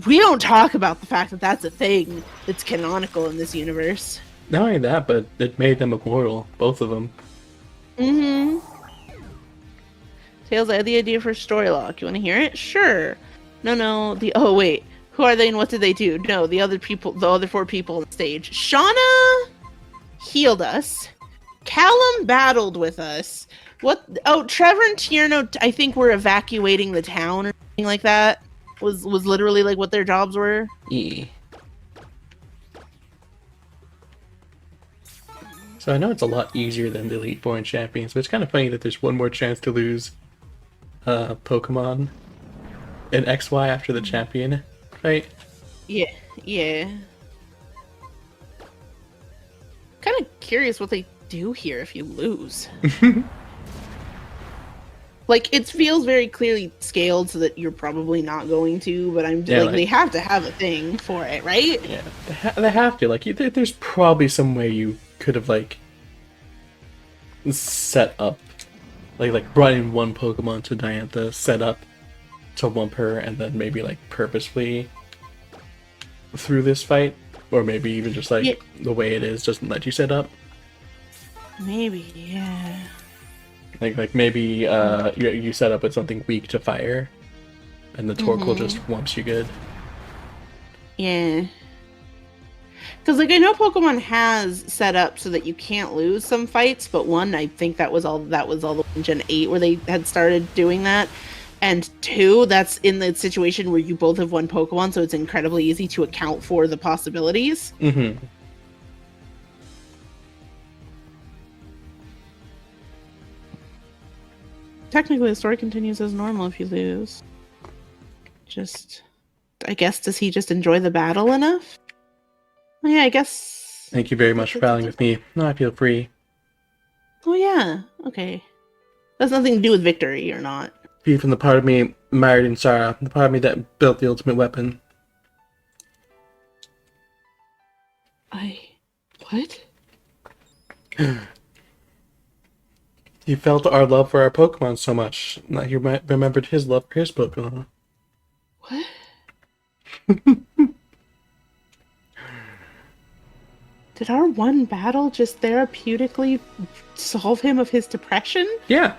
We don't talk about the fact that that's a thing that's canonical in this universe. Not only that, but it made them immortal, both of them. Mm-hmm. Tails, I had the idea for a story lock. You want to hear it? Sure. No. Oh wait, who are they and what did they do? No, the other people, the other 4 people on the stage. Shauna healed us. Callum battled with us. What? Oh, Trevor and Tierno, I think, were evacuating the town or something like that. Was literally like what their jobs were. Yeah. So I know it's a lot easier than the Elite Four and Champions, but it's kind of funny that there's one more chance to lose Pokemon in XY after the champion, right? Yeah. Kind of curious what they do here if you lose. Like, it feels very clearly scaled so that you're probably not going to, but I'm just, like, they have to have a thing for it, right? Yeah, they have to. Like, there's probably some way you could have, like, set up, like brought in one Pokemon to Diantha, set up to Wump her, and then maybe, like, purposefully through this fight, or maybe even just, like, the way it is doesn't let you set up. Maybe, yeah. Like maybe you set up with something weak to fire, and the torque will just wumps you good. Yeah. Because, like, I know Pokemon has set up so that you can't lose some fights, but one, I think that was all the Gen 8 where they had started doing that. And two, that's in the situation where you both have one Pokemon, so it's incredibly easy to account for the possibilities. Mm-hmm. Technically, the story continues as normal if you lose. Just, I guess, does he just enjoy the battle enough? Yeah, I guess. Thank you very much for battling with me. No, I feel free. Oh, yeah. Okay. That's nothing to do with victory or not. Be from the part of me married in Sarah, the part of me that built the ultimate weapon. What? He felt our love for our Pokemon so much that he remembered his love for his Pokemon. What? Did our one battle just therapeutically solve him of his depression? Yeah.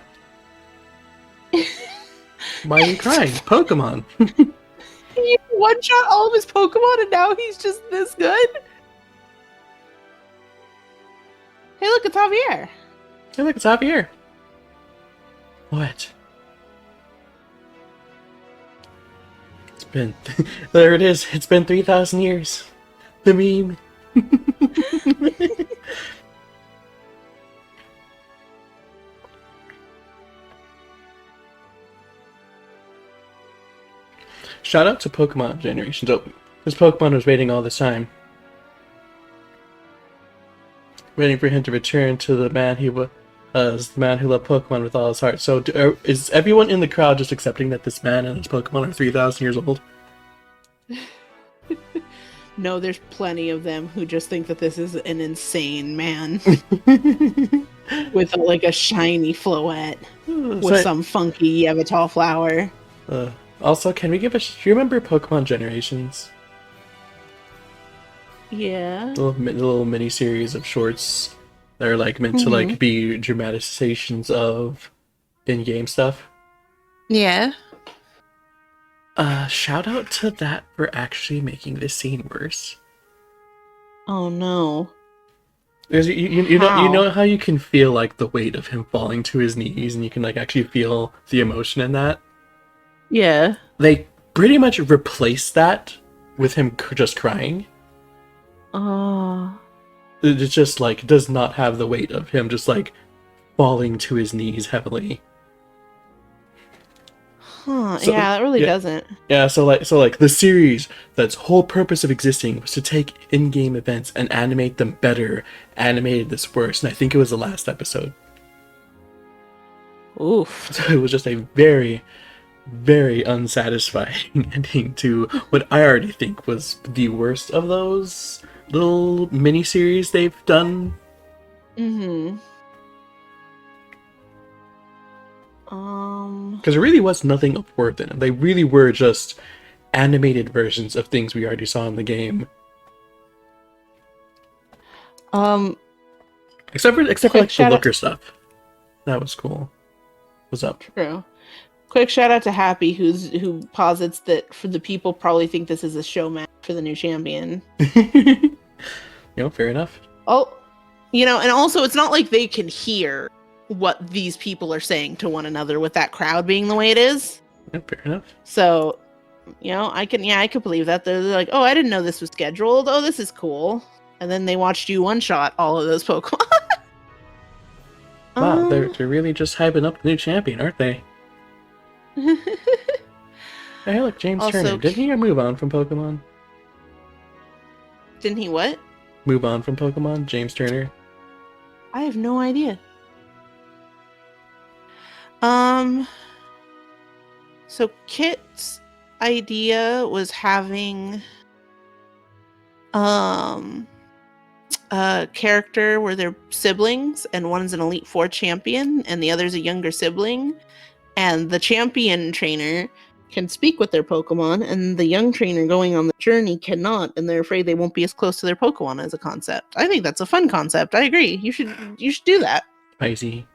Why are you crying? Pokemon. He one-shot all of his Pokemon and now he's just this good? Hey, look, it's Javier. Hey, look, it's Javier. What? It's been... there it is. It's been 3,000 years. The meme. Shout out to Pokemon Generations. Oh, this Pokemon was waiting all this time. Waiting for him to return to the man he was, the man who loved Pokemon with all his heart. So, is everyone in the crowd just accepting that this man and his Pokemon are 3,000 years old? No, there's plenty of them who just think that this is an insane man. With, like, a shiny floette. With some funky Yavatal flower. Also, can we give a... Do you remember Pokemon Generations? Yeah. The little mini-series of shorts that are, like, meant to, like, be dramatizations of in-game stuff? Yeah. Shout out to that for actually making this scene worse. Oh, no. Because you know how you can feel, like, the weight of him falling to his knees, and you can, like, actually feel the emotion in that? Yeah. They pretty much replaced that with him just crying. Oh. It just, like, does not have the weight of him just, like, falling to his knees heavily. Huh, so, yeah, it really doesn't. Yeah, so like, the series, that's whole purpose of existing was to take in-game events and animate them better, animated this worse, and I think it was the last episode. Oof. So it was just a very, very unsatisfying ending to what I already think was the worst of those little mini-series they've done. Mm-hmm. Because there really was nothing of worth in them. They really were just animated versions of things we already saw in the game. Except for like the looker stuff. That was cool. What's up? True. Quick shout out to Happy, who posits that for the people probably think this is a show match for the new champion. Fair enough. Oh, and also it's not like they can hear what these people are saying to one another with that crowd being the way it is. Yeah, fair enough. So, I could believe that. They're like, oh, I didn't know this was scheduled. Oh, this is cool. And then they watched you one-shot all of those Pokemon. Wow, they're really just hyping up the new champion, aren't they? Hey, look, James Turner. Didn't he move on from Pokemon? Didn't he what? Move on from Pokemon? James Turner? I have no idea. So Kit's idea was having a character where they're siblings and one's an Elite Four champion and the other's a younger sibling, and the champion trainer can speak with their Pokemon and the young trainer going on the journey cannot, and they're afraid they won't be as close to their Pokemon as a concept. I think that's a fun concept. I agree. You should do that. Spicy.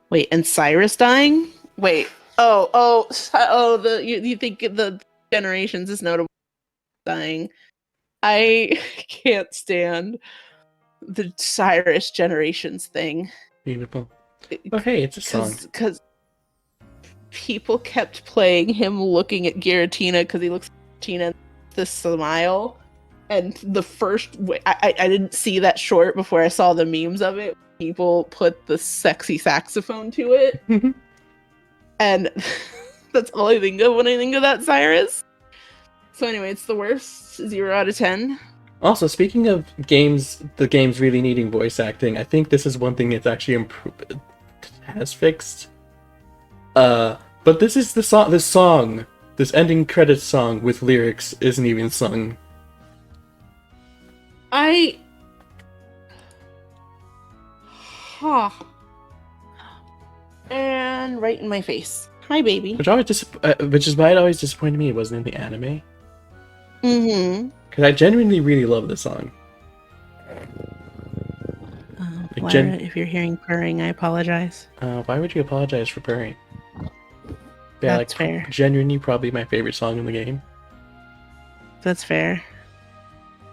Wait, and Cyrus dying? Wait. You think the generations is notable dying? I can't stand the Cyrus generations thing. Beautiful. Oh, hey, it's a song. Because people kept playing him looking at Giratina because he looks at Giratina the smile. And the first I didn't see that short before I saw the memes of it. People put the sexy saxophone to it. And that's all I think of when I think of that Cyrus. So anyway, it's the worst 0 out of 10. Also, speaking of games, the games really needing voice acting, I think this is one thing it's actually improved, has fixed. But this is the song, this ending credits song with lyrics isn't even sung. And right in my face. Hi, baby. Which is why it always disappointed me it wasn't in the anime. Mm-hmm. Because I genuinely really love this song. Lyra, if you're hearing purring, I apologize. Why would you apologize for purring? Yeah, That's fair. Genuinely probably my favorite song in the game. That's fair.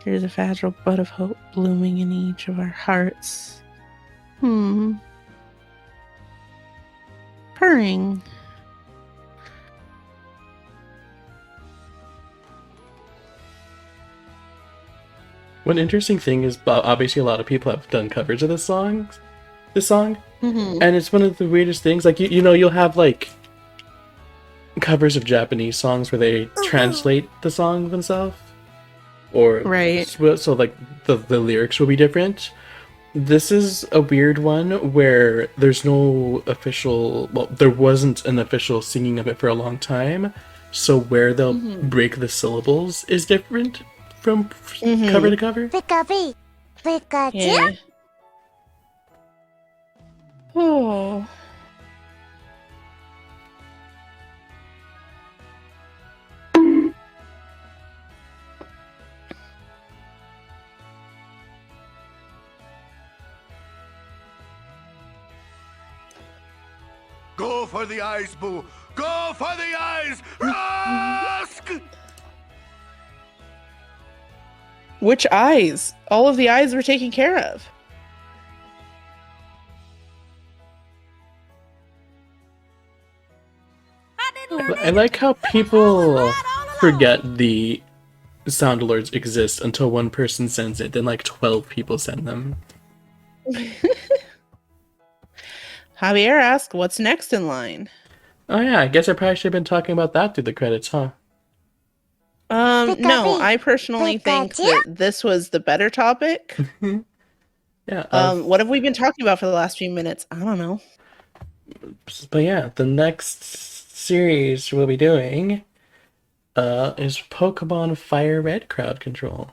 Here's a fragile bud of hope blooming in each of our hearts. Purring. One interesting thing is, obviously a lot of people have done covers of this song, and it's one of the weirdest things. Like you'll have like covers of Japanese songs where they translate the song themselves, or right. So like the lyrics will be different. This is a weird one where there's no official. Well, there wasn't an official singing of it for a long time, so where they'll break the syllables is different from cover to cover. Yeah. Oh. Go for the eyes, Boo! Go for the eyes! Rusk! Which eyes? All of the eyes were taken care of. I like how people forget the sound alerts exist until one person sends it, then like 12 people send them. Javier asked, what's next in line? Oh yeah, I guess I probably should have been talking about that through the credits, huh? No, I personally think that this was the better topic. Yeah. What have we been talking about for the last few minutes? I don't know. But yeah, the next series we'll be doing is Pokemon Fire Red crowd control.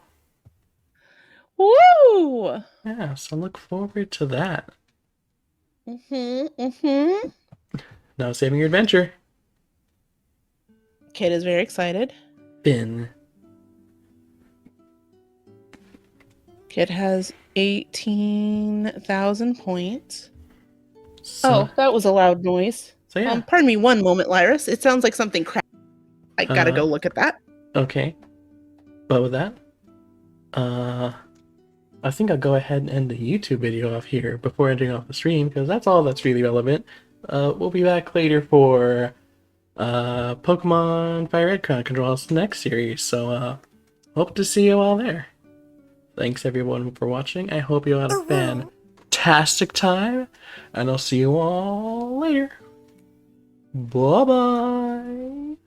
Woo! Yeah, so look forward to that. Now saving your adventure. Kid is very excited. Finn. Kid has 18,000 points. So, that was a loud noise. So yeah. Pardon me one moment, Lyris. It sounds like something crap. I gotta go look at that. Okay. But with that, I think I'll go ahead and end the YouTube video off here before ending off the stream, because that's all that's really relevant. We'll be back later for Pokemon Fire Red crowd controls next series, so hope to see you all there. Thanks everyone for watching. I hope you all had a fantastic time, and I'll see you all later. Bye bye.